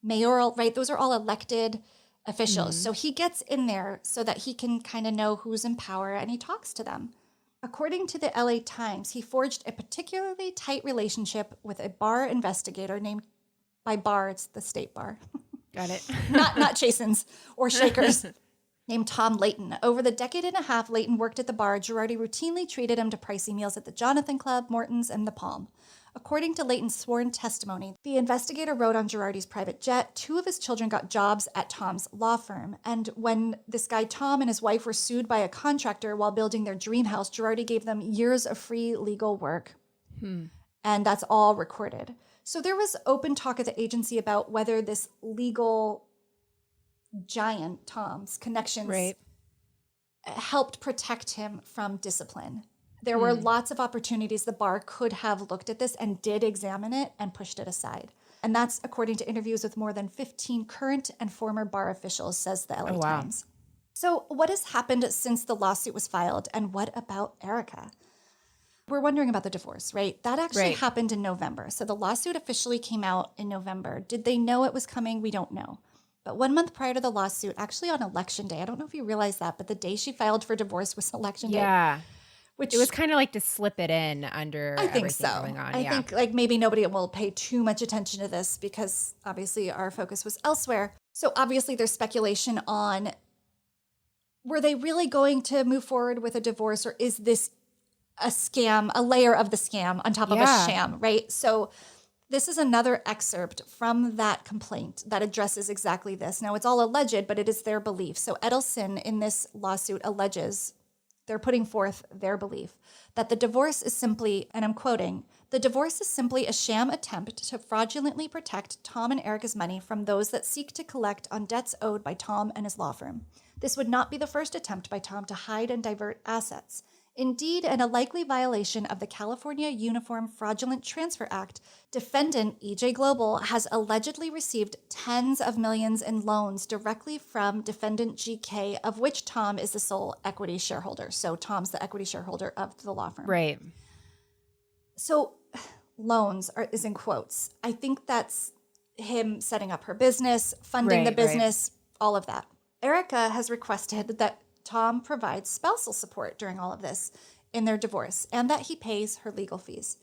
mayoral, right? Those are all elected officials. So he gets in there so that he can kind of know who's in power, and he talks to them. According to the LA Times, he forged a particularly tight relationship with a bar investigator named, by bar, it's the state bar. Got it. not Chasen's or Shakers. Named Tom Layton. Over the decade and a half Layton worked at the bar, Girardi routinely treated him to pricey meals at the Jonathan Club, Morton's, and the Palm. According to Layton's sworn testimony, the investigator rode on Girardi's private jet. 2 of his children got jobs at Tom's law firm. And when this guy Tom and his wife were sued by a contractor while building their dream house, Girardi gave them years of free legal work. And that's all recorded. So there was open talk at the agency about whether this legal giant, Tom's connections helped protect him from discipline. There were lots of opportunities the bar could have looked at this and did examine it and pushed it aside. And that's according to interviews with more than 15 current and former bar officials, says the LA Times. So what has happened since the lawsuit was filed, and what about Erika? We're wondering about the divorce, right? That actually happened in November. So the lawsuit officially came out in November. Did they know it was coming? We don't know. But 1 month prior to the lawsuit, actually on Election Day, I don't know if you realize that, but the day she filed for divorce was Election Day. Yeah. Which it was kind of like to slip it in under everything going on. I think like maybe nobody will pay too much attention to this because obviously our focus was elsewhere. So obviously there's speculation on, were they really going to move forward with a divorce, or is this a scam, a layer of the scam on top of a sham, right? So this is another excerpt from that complaint that addresses exactly this. Now, it's all alleged, but it is their belief. So Edelson in this lawsuit alleges, they're putting forth their belief, that the divorce is simply, and I'm quoting, "The divorce is simply a sham attempt to fraudulently protect Tom and Erika's money from those that seek to collect on debts owed by Tom and his law firm. This would not be the first attempt by Tom to hide and divert assets. Indeed, in a likely violation of the California Uniform Fraudulent Transfer Act, defendant EJ Global has allegedly received tens of millions in loans directly from defendant GK, of which Tom is the sole equity shareholder. So Tom's the equity shareholder of the law firm. Right. So loans is in quotes. I think that's him setting up her business, funding the business, all of that. Erika has requested that Tom provides spousal support during all of this in their divorce and that he pays her legal fees.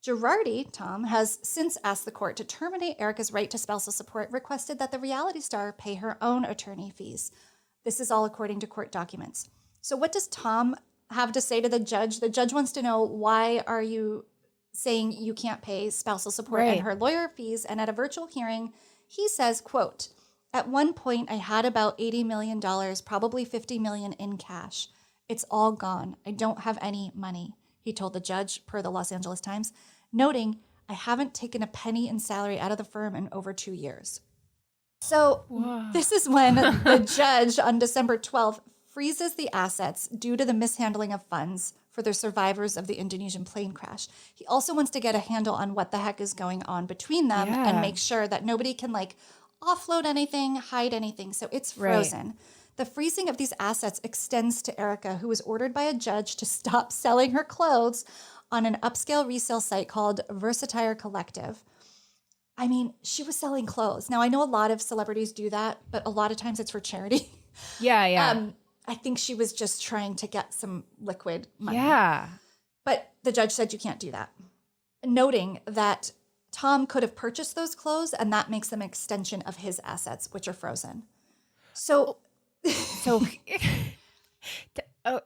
Girardi, Tom, has since asked the court to terminate Erika's right to spousal support, requested that the reality star pay her own attorney fees. This is all according to court documents. So what does Tom have to say to the judge? The judge wants to know, why are you saying you can't pay spousal support and her lawyer fees? And at a virtual hearing, he says, quote, "At one point, I had about $80 million, probably $50 million in cash. It's all gone. I don't have any money," he told the judge, per the Los Angeles Times, noting, "I haven't taken a penny in salary out of the firm in over 2 years." So this is when the judge on December 12th freezes the assets due to the mishandling of funds for the survivors of the Indonesian plane crash. He also wants to get a handle on what the heck is going on between them and make sure that nobody can offload anything, hide anything. So it's frozen. The freezing of these assets extends to Erika, who was ordered by a judge to stop selling her clothes on an upscale resale site called Versatire Collective. I mean, she was selling clothes. Now, I know a lot of celebrities do that, but a lot of times it's for charity. Yeah. I think she was just trying to get some liquid money. Yeah. But the judge said you can't do that, noting that Tom could have purchased those clothes, and that makes them an extension of his assets, which are frozen. So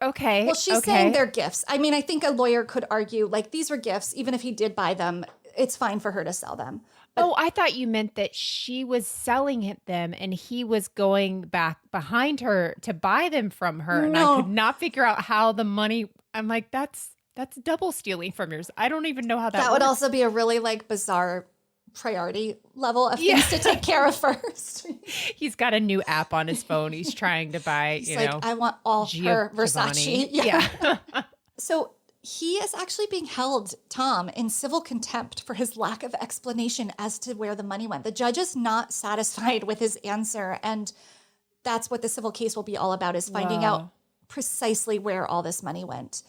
okay. Well, she's saying they're gifts. I mean, I think a lawyer could argue, these were gifts. Even if he did buy them, it's fine for her to sell them. But, I thought you meant that she was selling them and he was going back behind her to buy them from her. And I could not figure out how the money, I'm like, that's double stealing from yours. I don't even know how that works. That would also be a really bizarre priority level of things to take care of first. He's got a new app on his phone. He's trying to buy, He's I want all her Versace. Yeah. So he is actually being held, Tom, in civil contempt for his lack of explanation as to where the money went. The judge is not satisfied with his answer. And that's what the civil case will be all about, is finding out precisely where all this money went.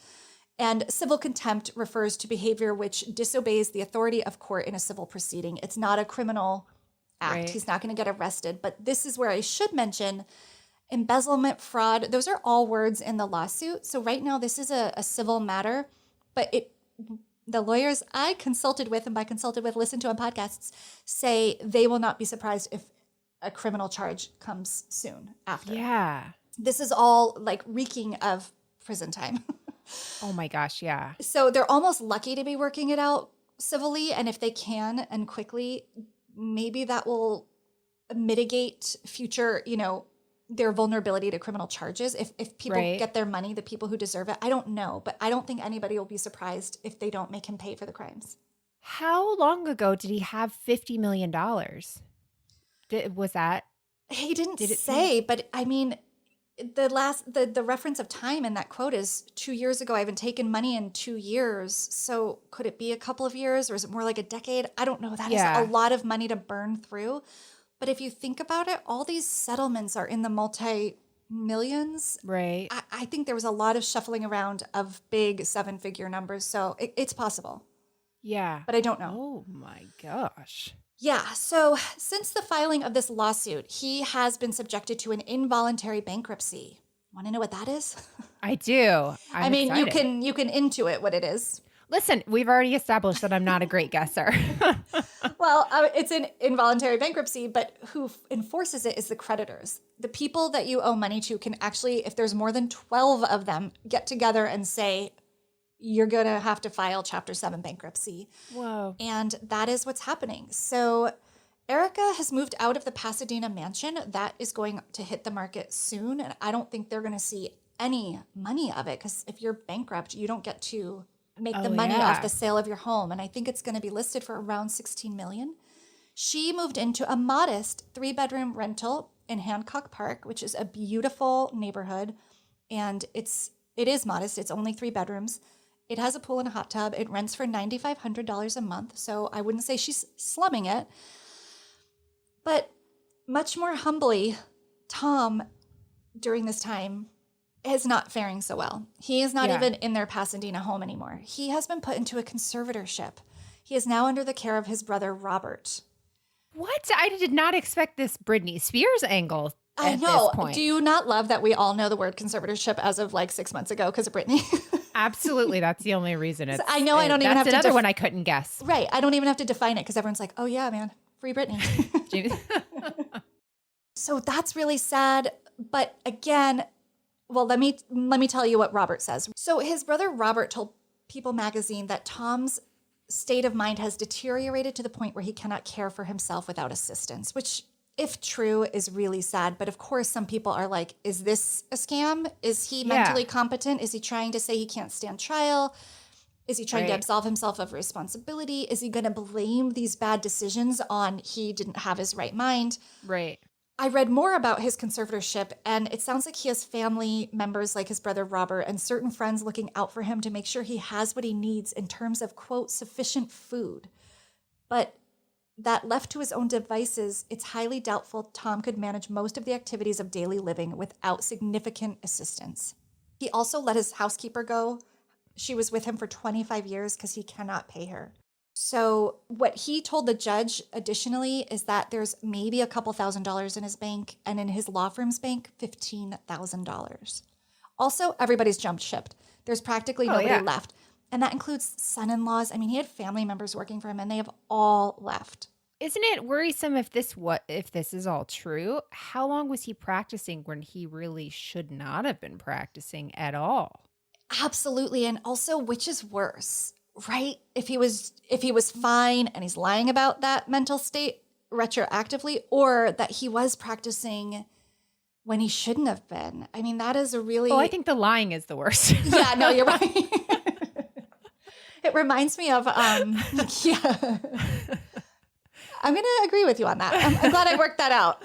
And civil contempt refers to behavior which disobeys the authority of court in a civil proceeding. It's not a criminal act. Right. He's not going to get arrested. But this is where I should mention embezzlement, fraud. Those are all words in the lawsuit. So right now, this is a civil matter. But the lawyers I consulted with, and by consulted with, listen to on podcasts, say they will not be surprised if a criminal charge comes soon after. Yeah. This is all reeking of prison time. Oh my gosh, yeah. So they're almost lucky to be working it out civilly. And if they can and quickly, maybe that will mitigate future, their vulnerability to criminal charges. If people get their money, the people who deserve it, I don't know. But I don't think anybody will be surprised if they don't make him pay for the crimes. How long ago did he have $50 million? Was that? He didn't say, but I mean, the reference of time in that quote is 2 years ago. I haven't taken money in 2 years. So could it be a couple of years, or is it more like a decade? I don't know. That is a lot of money to burn through. But if you think about it, all these settlements are in the multi-millions. Right. I think there was a lot of shuffling around of big 7-figure numbers. So it's possible. Yeah. But I don't know. Oh my gosh. Yeah. So since the filing of this lawsuit, he has been subjected to an involuntary bankruptcy. Want to know what that is? I do. I mean, excited. You can intuit what it is. Listen, we've already established that I'm not a great guesser. Well, it's an involuntary bankruptcy, but who enforces it is the creditors. The people that you owe money to can actually, if there's more than 12 of them, get together and say, you're going to have to file Chapter 7 bankruptcy. Whoa. And that is what's happening. So Erika has moved out of the Pasadena mansion. That is going to hit the market soon. And I don't think they're going to see any money of it, because if you're bankrupt, you don't get to make the money off the sale of your home. And I think it's going to be listed for around $16 million. She moved into a modest 3-bedroom rental in Hancock Park, which is a beautiful neighborhood. And it's It is modest. It's only 3 bedrooms. It has a pool and a hot tub. It rents for $9,500 a month. So I wouldn't say she's slumming it. But much more humbly, Tom, during this time, is not faring so well. He is not even in their Pasadena home anymore. He has been put into a conservatorship. He is now under the care of his brother, Robert. What? I did not expect this Britney Spears angle. I know. Do you not love that we all know the word conservatorship as of like 6 months ago because of Britney? Absolutely. That's the only reason it's. I know I don't even have to. That's another one I couldn't guess. Right. I don't even have to define it because everyone's like, oh, yeah, man. Free Britney. So that's really sad. But again, well, let me tell you what Robert says. So his brother Robert told People magazine that Tom's state of mind has deteriorated to the point where he cannot care for himself without assistance, which, if true, is really sad. But of course, some people are like, is this a scam? Is he mentally competent? Is he trying to say he can't stand trial? Is he trying to absolve himself of responsibility? Is he going to blame these bad decisions on he didn't have his right mind? Right. I read more about his conservatorship, and it sounds like he has family members like his brother Robert and certain friends looking out for him to make sure he has what he needs in terms of, quote, sufficient food. But that left to his own devices, it's highly doubtful Tom could manage most of the activities of daily living without significant assistance. He also let his housekeeper go. She was with him for 25 years because he cannot pay her. So what he told the judge additionally is that there's maybe a couple $1,000s in his bank, and in his law firm's bank, $15,000. Also, everybody's jumped ship. There's practically nobody left. And that includes son-in-laws. I mean, he had family members working for him, and they have all left. Isn't it worrisome if this is all true? How long was he practicing when he really should not have been practicing at all? Absolutely. And also, which is worse, right? If he was fine and he's lying about that mental state retroactively, or that he was practicing when he shouldn't have been. I mean, that is a really... Oh, I think the lying is the worst. Yeah, no, you're right. It reminds me of, yeah. I'm going to agree with you on that. I'm glad I worked that out.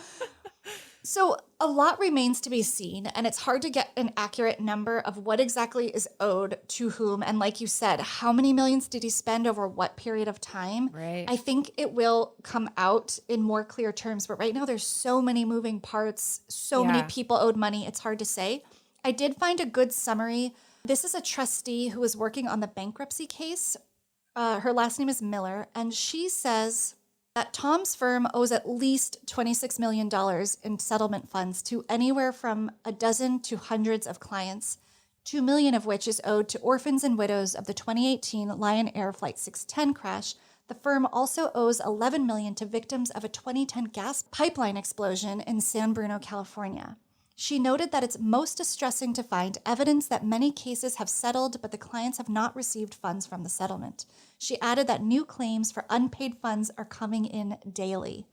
So a lot remains to be seen, and it's hard to get an accurate number of what exactly is owed to whom. And like you said, how many millions did he spend over what period of time? Right. I think it will come out in more clear terms. But right now there's so many moving parts, so many people owed money. It's hard to say. I did find a good summary. This is a trustee who is working on the bankruptcy case. Her last name is Miller, and she says that Tom's firm owes at least $26 million in settlement funds to anywhere from a dozen to hundreds of clients, $2 million of which is owed to orphans and widows of the 2018 Lion Air Flight 610 crash. The firm also owes $11 million to victims of a 2010 gas pipeline explosion in San Bruno, California. She noted that it's most distressing to find evidence that many cases have settled, but the clients have not received funds from the settlement. She added that new claims for unpaid funds are coming in daily.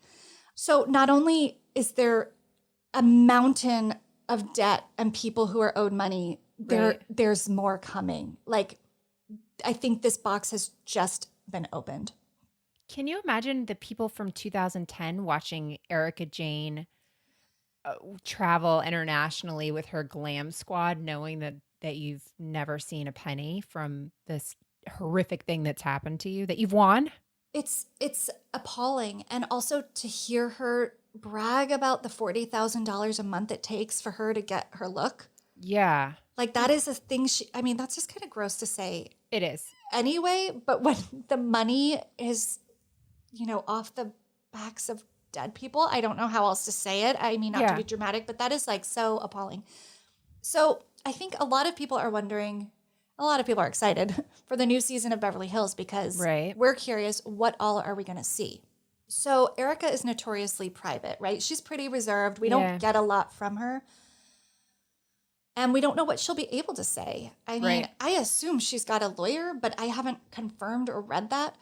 So not only is there a mountain of debt and people who are owed money, there's more coming. Like, I think this box has just been opened. Can you imagine the people from 2010 watching Erika Jayne travel internationally with her Glam squad, knowing that you've never seen a penny from this horrific thing that's happened to you, that you've won? It's appalling. And also to hear her brag about the $40,000 a month it takes for her to get her look. Yeah. Like, that is a thing that's just kind of gross to say. It is. Anyway, but when the money is, off the backs of dead people, I don't know how else to say it. I mean, not to be dramatic, but that is like so appalling. So I think a lot of people are wondering, a lot of people are excited for the new season of Beverly Hills because we're curious, what all are we going to see? So Erika is notoriously private, right? She's pretty reserved. We don't get a lot from her. And we don't know what she'll be able to say. I mean, I assume she's got a lawyer, but I haven't confirmed or read that.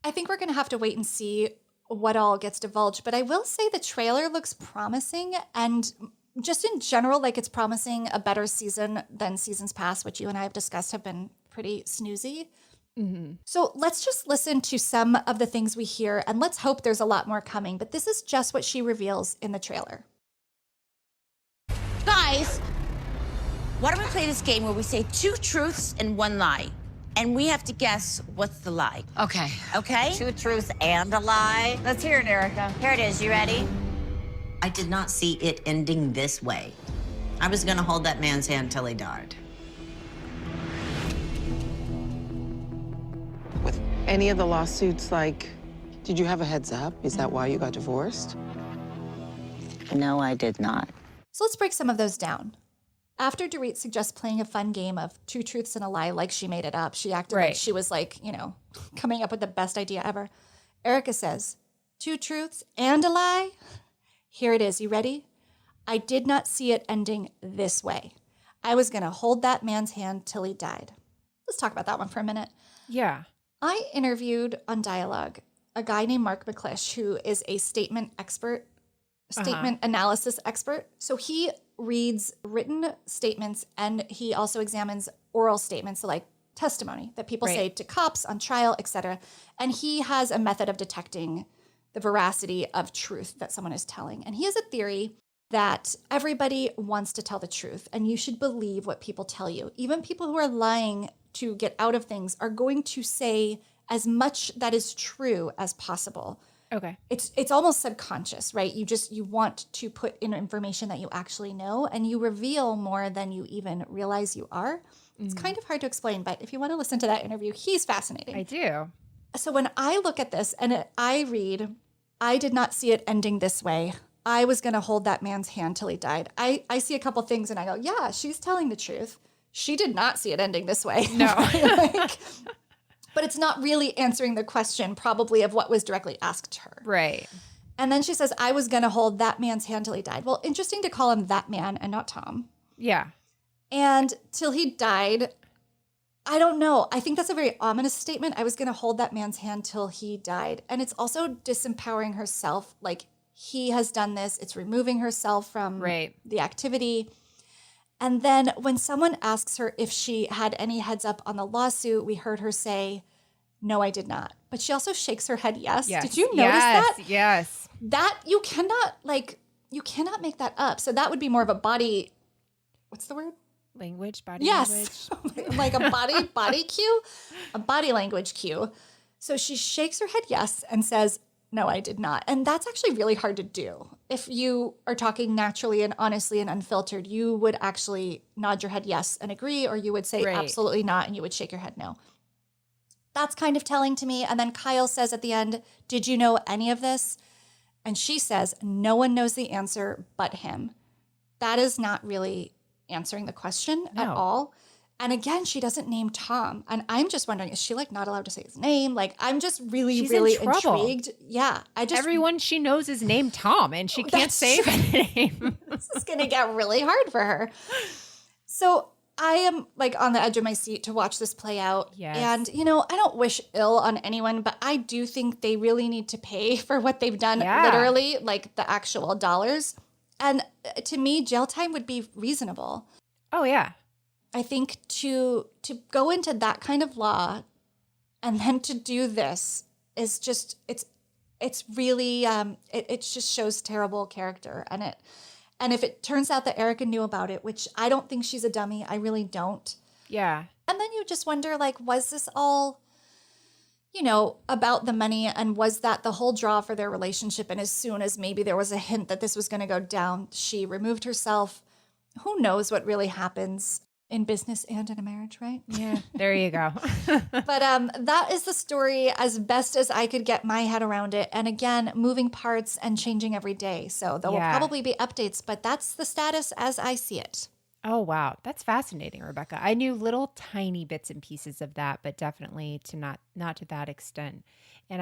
I think we're going to have to wait and see what all gets divulged. But I will say the trailer looks promising, and just in general, like, it's promising a better season than seasons past, which you and I have discussed have been pretty snoozy. Mm-hmm. So let's just listen to some of the things we hear, and let's hope there's a lot more coming. But this is just what she reveals in the trailer. Guys, Why don't we play this game where we say 2 truths and 1 lie? And we have to guess what's the lie. Okay. Okay? 2 truths and a lie. Let's hear it, Erika. Here it is. You ready? I did not see it ending this way. I was gonna hold that man's hand till he died. With any of the lawsuits, like, did you have a heads up? Is that why you got divorced? No, I did not. So let's break some of those down. After Dorit suggests playing a fun game of 2 truths and a lie like she made it up, she acted like she was like, coming up with the best idea ever. Erika says, 2 truths and a lie? Here it is. You ready? I did not see it ending this way. I was going to hold that man's hand till he died. Let's talk about that one for a minute. Yeah. I interviewed on Dialogue a guy named Mark McClish, who is a statement analysis expert. So he reads written statements and he also examines oral statements, so like testimony that people say to cops on trial, etc. And he has a method of detecting the veracity of truth that someone is telling. And he has a theory that everybody wants to tell the truth and you should believe what people tell you. Even people who are lying to get out of things are going to say as much that is true as possible. Okay. It's almost subconscious, right? You want to put in information that you actually know and you reveal more than you even realize you are. It's kind of hard to explain, but if you want to listen to that interview, he's fascinating. I do. So when I look at this and I read, I did not see it ending this way. I was going to hold that man's hand till he died. I see a couple things and I go, yeah, she's telling the truth. She did not see it ending this way. No. But it's not really answering the question probably of what was directly asked to her. Right. And then she says, I was going to hold that man's hand till he died. Well, interesting to call him that man and not Tom. Yeah. And till he died, I don't know. I think that's a very ominous statement. I was going to hold that man's hand till he died. And it's also disempowering herself. Like, he has done this. It's removing herself from the activity. And then when someone asks her if she had any heads up on the lawsuit, we heard her say, no, I did not. But she also shakes her head yes. Did you notice that? Yes. That you cannot make that up. So that would be more of a body, what's the word? Language, body language. Like a body cue, a body language cue. So she shakes her head yes and says, no, I did not. And that's actually really hard to do. If you are talking naturally and honestly and unfiltered, you would actually nod your head yes and agree, or you would say absolutely not and you would shake your head no. That's kind of telling to me. And then Kyle says at the end, did you know any of this? And she says, no one knows the answer but him. That is not really answering the question at all. And again, she doesn't name Tom. And I'm just wondering, is she like not allowed to say his name? Like, I'm just really intrigued. Yeah. Everyone she knows is named Tom and she can't say the name. This is going to get really hard for her. So I am like on the edge of my seat to watch this play out. Yes. And, I don't wish ill on anyone, but I do think they really need to pay for what they've done, literally, like the actual dollars. And to me, jail time would be reasonable. Oh, yeah. I think to go into that kind of law and then to do this is just, it's really, it just shows terrible character. And if it turns out that Erika knew about it, which I don't think she's a dummy, I really don't. Yeah. And then you just wonder, like, was this all, about the money, and was that the whole draw for their relationship? And as soon as maybe there was a hint that this was going to go down, she removed herself. Who knows what really happens in business and in a marriage, right? Yeah, there you go. But that is the story as best as I could get my head around it. And again, moving parts and changing every day. So there will probably be updates, but that's the status as I see it. Oh, wow. That's fascinating, Rebekah. I knew little tiny bits and pieces of that, but definitely not to that extent. And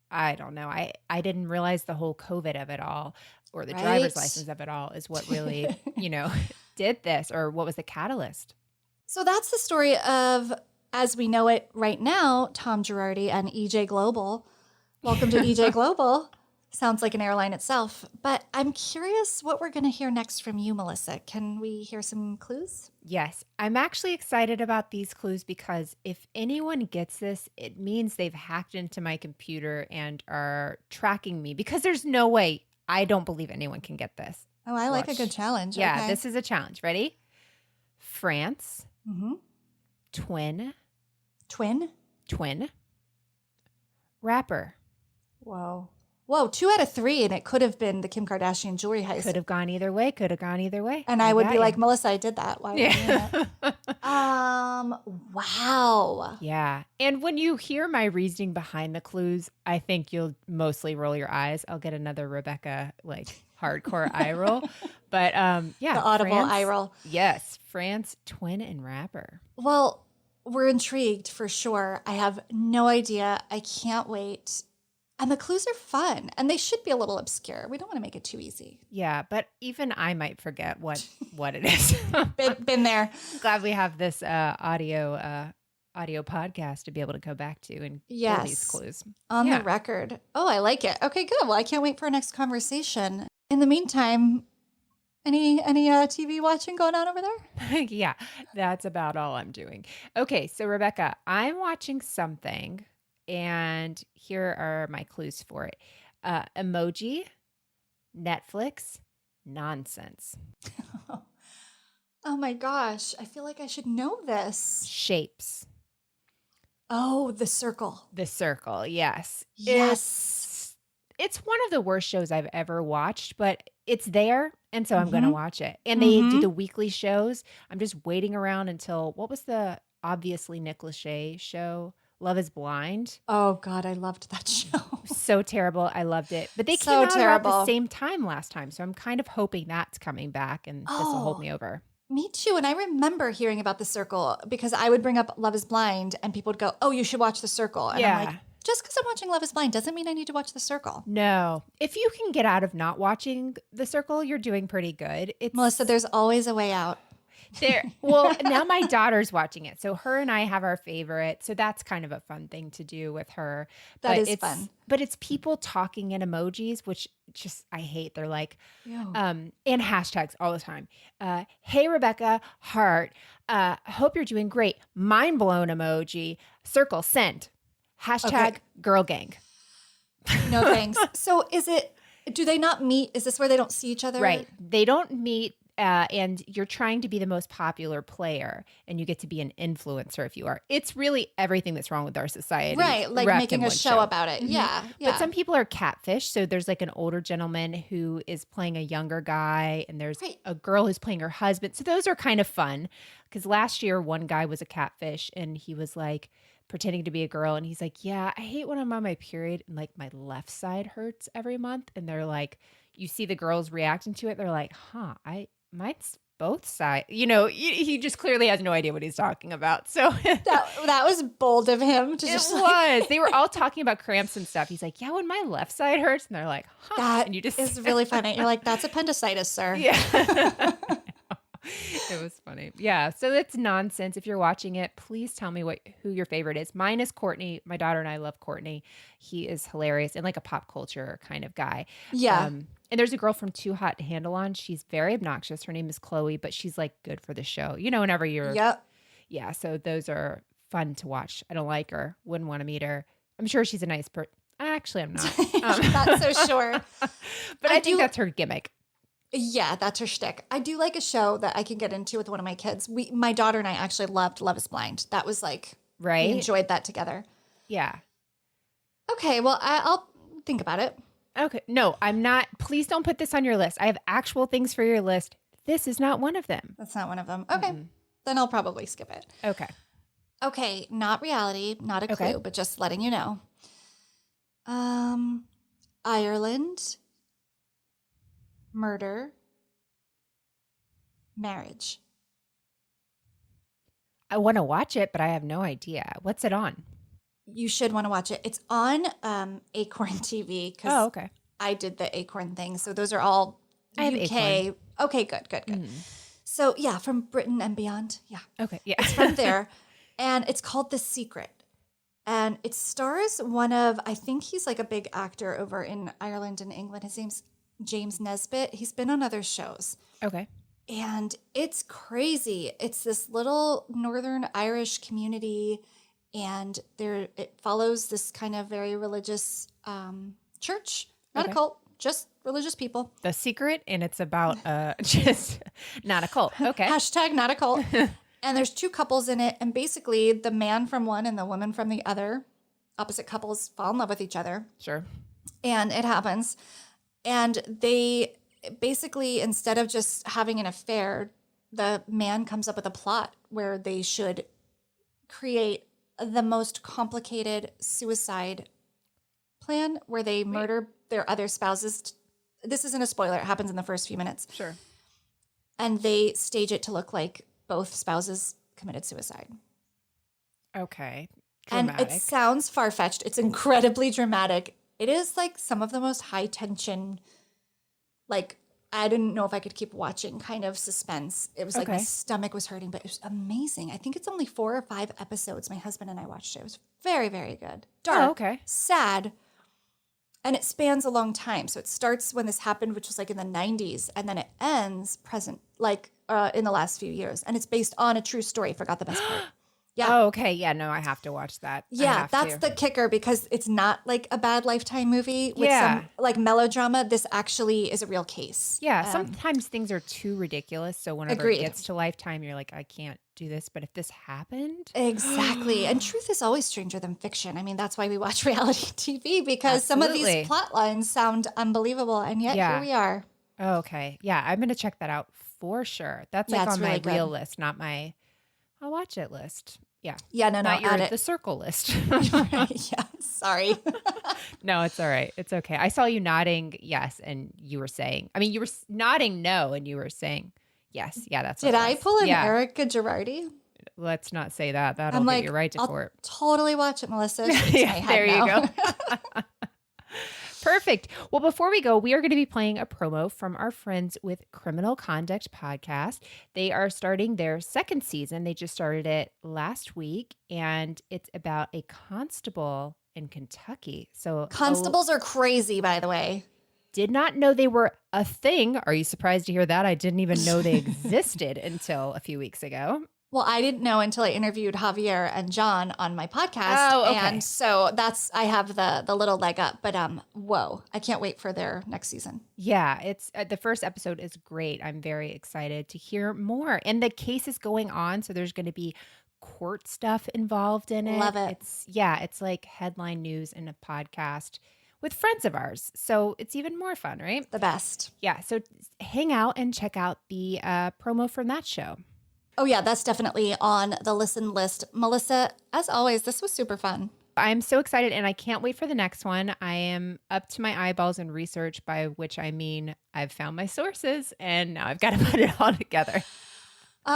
I don't know. I didn't realize the whole COVID of it all, or the driver's license of it all, is what really, did this, or what was the catalyst. So that's the story of, as we know it right now, Tom Girardi and EJ Global. Welcome to EJ Global. Sounds like an airline itself. But I'm curious what we're going to hear next from you, Melissa. Can we hear some clues? Yes. I'm actually excited about these clues because if anyone gets this, it means they've hacked into my computer and are tracking me, because there's no way, I don't believe anyone can get this. Oh, I like a good challenge. Yeah, okay. This is a challenge. Ready? France, Mm-hmm. twin, Twin? rapper. Whoa. Whoa, 2 out of 3, and it could have been the Kim Kardashian jewelry heist. Could have gone either way. And I would got be you. like, Melissa, I did that. Why are you doing that? Wow. Yeah. And when you hear my reasoning behind the clues, I think you'll mostly roll your eyes. I'll get another Rebekah like hardcore eye roll. But yeah. The audible France, eye roll. Yes. France, twin, and rapper. Well, we're intrigued for sure. I have no idea. I can't wait. And the clues are fun, and they should be a little obscure. We don't want to make it too easy. Yeah, but even I might forget what it is. Been there. Glad we have this audio podcast to be able to go back to and pull these clues. On the record. Oh, I like it. Okay, good. Well, I can't wait for our next conversation. In the meantime, any TV watching going on over there? Yeah, that's about all I'm doing. Okay, so Rebekah, I'm watching something, and here are my clues for it. Emoji, Netflix, nonsense. Oh my gosh. I feel like I should know this. Shapes. Oh, The Circle. The Circle, yes. Yes. It's one of the worst shows I've ever watched, but it's there, and so I'm going to watch it. And they do the weekly shows. I'm just waiting around until, what was the obviously Nick Lachey show? Love is Blind. Oh, God, I loved that show. So terrible. I loved it. But they So came out around terrible. the same time last time, so I'm kind of hoping that's coming back, and this will hold me over. Me too. And I remember hearing about The Circle because I would bring up Love is Blind and people would go, oh, you should watch The Circle. And I'm like, just because I'm watching Love is Blind doesn't mean I need to watch The Circle. No. If you can get out of not watching The Circle, you're doing pretty good. Melissa, there's always a way out. Well, now my daughter's watching it. So her and I have our favorite. So that's kind of a fun thing to do with her. That is fun. But it's people talking in emojis, which just I hate. They're like, and hashtags all the time. Hey, Rebekah, heart. Hope you're doing great. Mind blown emoji. Circle, send. Hashtag girl gang. No thanks. So do they not meet? Is this where they don't see each other? Right. They don't meet. And you're trying to be the most popular player, and you get to be an influencer if you are. It's really everything that's wrong with our society. Right, like wrapped making in a one show about it. Mm-hmm. Yeah. But some people are catfish. So there's like an older gentleman who is playing a younger guy, and there's a girl who's playing her husband. So those are kind of fun, because last year one guy was a catfish, and he was like pretending to be a girl, and he's like, yeah, I hate when I'm on my period and like my left side hurts every month. And they're like, you see the girls reacting to it, they're like, mine's both sides. You know, he just clearly has no idea what he's talking about. So that was bold of him. They were all talking about cramps and stuff. He's like, yeah, when my left side hurts. And they're like, that and you just is really funny. You're like, that's appendicitis, sir. Yeah. It was funny. Yeah. So it's nonsense. If you're watching it, please tell me who your favorite is. Mine is Courtney. My daughter and I love Courtney. He is hilarious and like a pop culture kind of guy. Yeah. And there's a girl from Too Hot to Handle On. She's very obnoxious. Her name is Chloe, but she's like good for the show. You know, whenever you're. Yep. Yeah. So those are fun to watch. I don't like her. Wouldn't want to meet her. I'm sure she's a nice person. Actually, I'm not. Not so sure. But I think that's her gimmick. Yeah, that's her shtick. I do like a show that I can get into with one of my kids. My daughter and I actually loved Love is Blind. That was like, we enjoyed that together. Yeah. Okay, well, I'll think about it. Okay. No, I'm not. Please don't put this on your list. I have actual things for your list. This is not one of them. That's not one of them. Okay. Then I'll probably skip it. Okay. Okay, not reality, not a clue, but just letting you know. Ireland, murder, marriage. I want to watch it, but I have no idea. What's it on? You should want to watch it. It's on Acorn TV because I did the Acorn thing. So those are all I have UK. Acorn. Okay, good. So yeah, from Britain and beyond. Yeah. Okay. Yeah. It's from there. And it's called The Secret. And it stars one of, I think he's like a big actor over in Ireland and England. His name's James Nesbitt. He's been on other shows. Okay. And it's crazy. It's this little Northern Irish community, and it follows this kind of very religious church, not a cult, just religious people. The Secret, and it's about just not a cult. Okay. Hashtag not a cult. And there's 2 couples in it. And basically the man from one and the woman from the other, opposite couples, fall in love with each other. Sure. And it happens. And they basically, instead of just having an affair, the man comes up with a plot where they should create the most complicated suicide plan where they murder their other spouses. This isn't a spoiler. It happens in the first few minutes. Sure. And they stage it to look like both spouses committed suicide. Okay. Dramatic. And it sounds far-fetched. It's incredibly dramatic. It is like some of the most high-tension, like, I didn't know if I could keep watching kind of suspense. It was like my stomach was hurting, but it was amazing. I think it's only 4 or 5 episodes. My husband and I watched it. It was very, very good. Dark, sad, and it spans a long time. So it starts when this happened, which was like in the 90s, and then it ends present, like in the last few years. And it's based on a true story. Forgot the best part. Yeah. Oh, okay. Yeah, no, I have to watch that. Yeah, that's the kicker, because it's not like a bad Lifetime movie with some like melodrama. This actually is a real case. Yeah, sometimes things are too ridiculous. So whenever it gets to Lifetime, you're like, I can't do this. But if this happened. Exactly. And truth is always stranger than fiction. I mean, that's why we watch reality TV, because some of these plot lines sound unbelievable. And yet here we are. Oh, okay. Yeah, I'm going to check that out for sure. That's like on really my real list, not my I'll watch it list. Yeah. Yeah, no, not add your, it. the circle list. Yeah, sorry. No, it's all right. It's okay. I saw you nodding yes, and you were saying, I mean, you were nodding no, and you were saying yes. Yeah, that's what Did I pull an Erika Jayne? Let's not say that. That'll get you right to court. Totally watch it, Melissa. Yeah, there you go. Perfect. Well, before we go, we are going to be playing a promo from our friends with Criminal Conduct Podcast. They are starting their 2nd season. They just started it last week, and it's about a constable in Kentucky. So constables are crazy, by the way. Did not know they were a thing. Are you surprised to hear that? I didn't even know they existed until a few weeks ago. Well, I didn't know until I interviewed Javier and John on my podcast. Oh, okay. And so I have the little leg up, but whoa, I can't wait for their next season. Yeah, it's the first episode is great. I'm very excited to hear more. And the case is going on, so there's going to be court stuff involved in it. Love it. It's like headline news in a podcast with friends of ours. So it's even more fun, right? The best. Yeah, so hang out and check out the promo from that show. Oh, yeah, that's definitely on the listen list. Melissa, as always, this was super fun. I'm so excited, and I can't wait for the next one. I am up to my eyeballs in research, by which I mean I've found my sources, and now I've got to put it all together.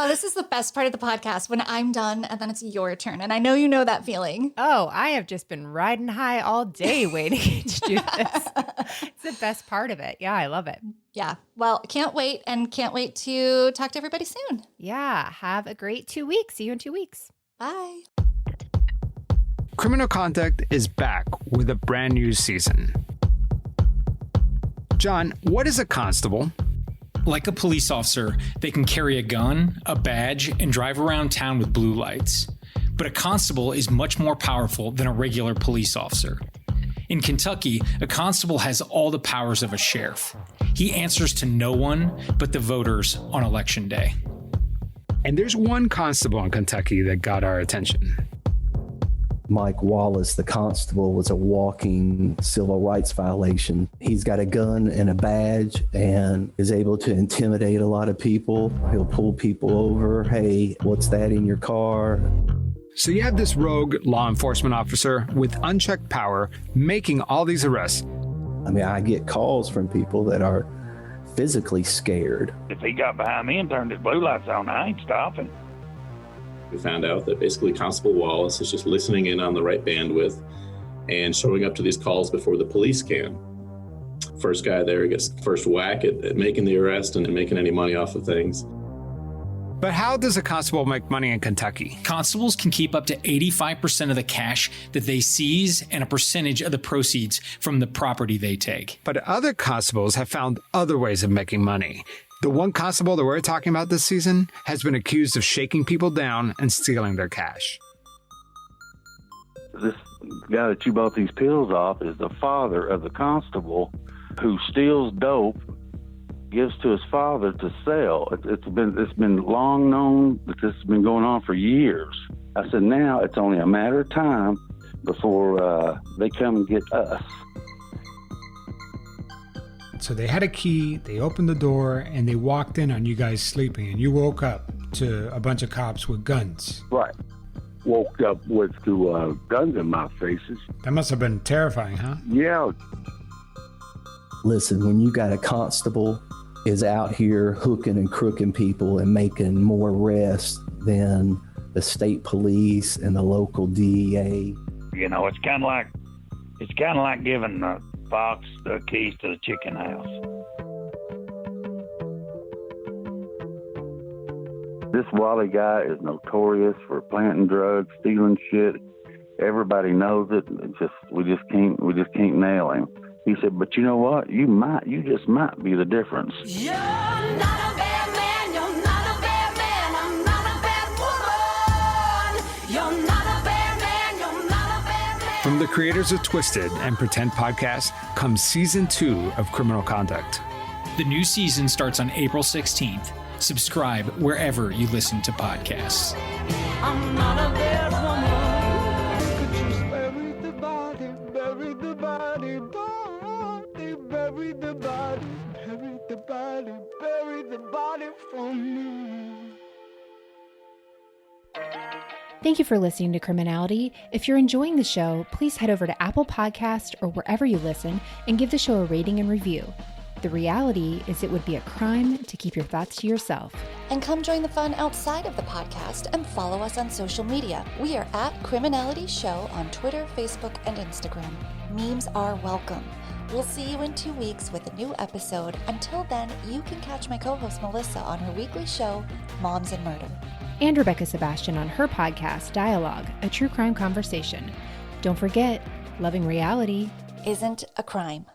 This is the best part of the podcast, when I'm done and then it's your turn. And I know you know that feeling. Oh, I have just been riding high all day waiting to do this. It's the best part of it. Yeah, I love it. Yeah. Well, can't wait, and can't wait to talk to everybody soon. Yeah. Have a great 2 weeks. See you in 2 weeks. Bye. Criminal Conduct is back with a brand new season. John, what is a constable? Like a police officer, they can carry a gun, a badge, and drive around town with blue lights. But a constable is much more powerful than a regular police officer. In Kentucky, a constable has all the powers of a sheriff. He answers to no one but the voters on Election Day. And there's one constable in Kentucky that got our attention. Mike Wallace, the constable, was a walking civil rights violation. He's got a gun and a badge and is able to intimidate a lot of people. He'll pull people over. Hey, what's that in your car? So you have this rogue law enforcement officer with unchecked power making all these arrests. I mean, I get calls from people that are physically scared. If he got behind me and turned his blue lights on, I ain't stopping. We found out that basically Constable Wallace is just listening in on the right bandwidth and showing up to these calls before the police can. First guy there gets the first whack at making the arrest and making any money off of things. But how does a constable make money in Kentucky? Constables can keep up to 85% of the cash that they seize and a percentage of the proceeds from the property they take. But other constables have found other ways of making money. The one constable that we're talking about this season has been accused of shaking people down and stealing their cash. This guy that you bought these pills off is the father of the constable who steals dope, gives to his father to sell. It's been long known that this has been going on for years. I said, now it's only a matter of time before they come and get us. So they had a key, they opened the door, and they walked in on you guys sleeping, and you woke up to a bunch of cops with guns. Right. Woke up with two guns in my faces. That must have been terrifying, huh? Yeah. Listen, when you got a constable is out here hooking and crooking people and making more arrests than the state police and the local DEA. You know, it's kind of like giving the fox the keys to the chicken house. This Wally guy is notorious for planting drugs, stealing shit. Everybody knows it. We just can't nail him. He said, but you know what? You just might be the difference. You're not a bad man, you're not a bad man, I'm not a bad woman. You're not a bad man, you're not a bad man. From the creators of Twisted and Pretend podcast comes season 2 of Criminal Conduct. The new season starts on April 16th. Subscribe wherever you listen to podcasts. I'm not a bad woman. Bury the body for me. Thank you for listening to Criminality. If you're enjoying the show, please head over to Apple Podcast or wherever you listen and give the show a rating and review. The reality is it would be a crime to keep your thoughts to yourself. And come join the fun outside of the podcast and follow us on social media. We are at Criminality Show on Twitter, Facebook, and Instagram. Memes are welcome. We'll see you in 2 weeks with a new episode. Until then, you can catch my co-host Melissa on her weekly show, Moms and Murder. And Rebekah Sebastian on her podcast, Dialogue, a true crime conversation. Don't forget, loving reality isn't a crime.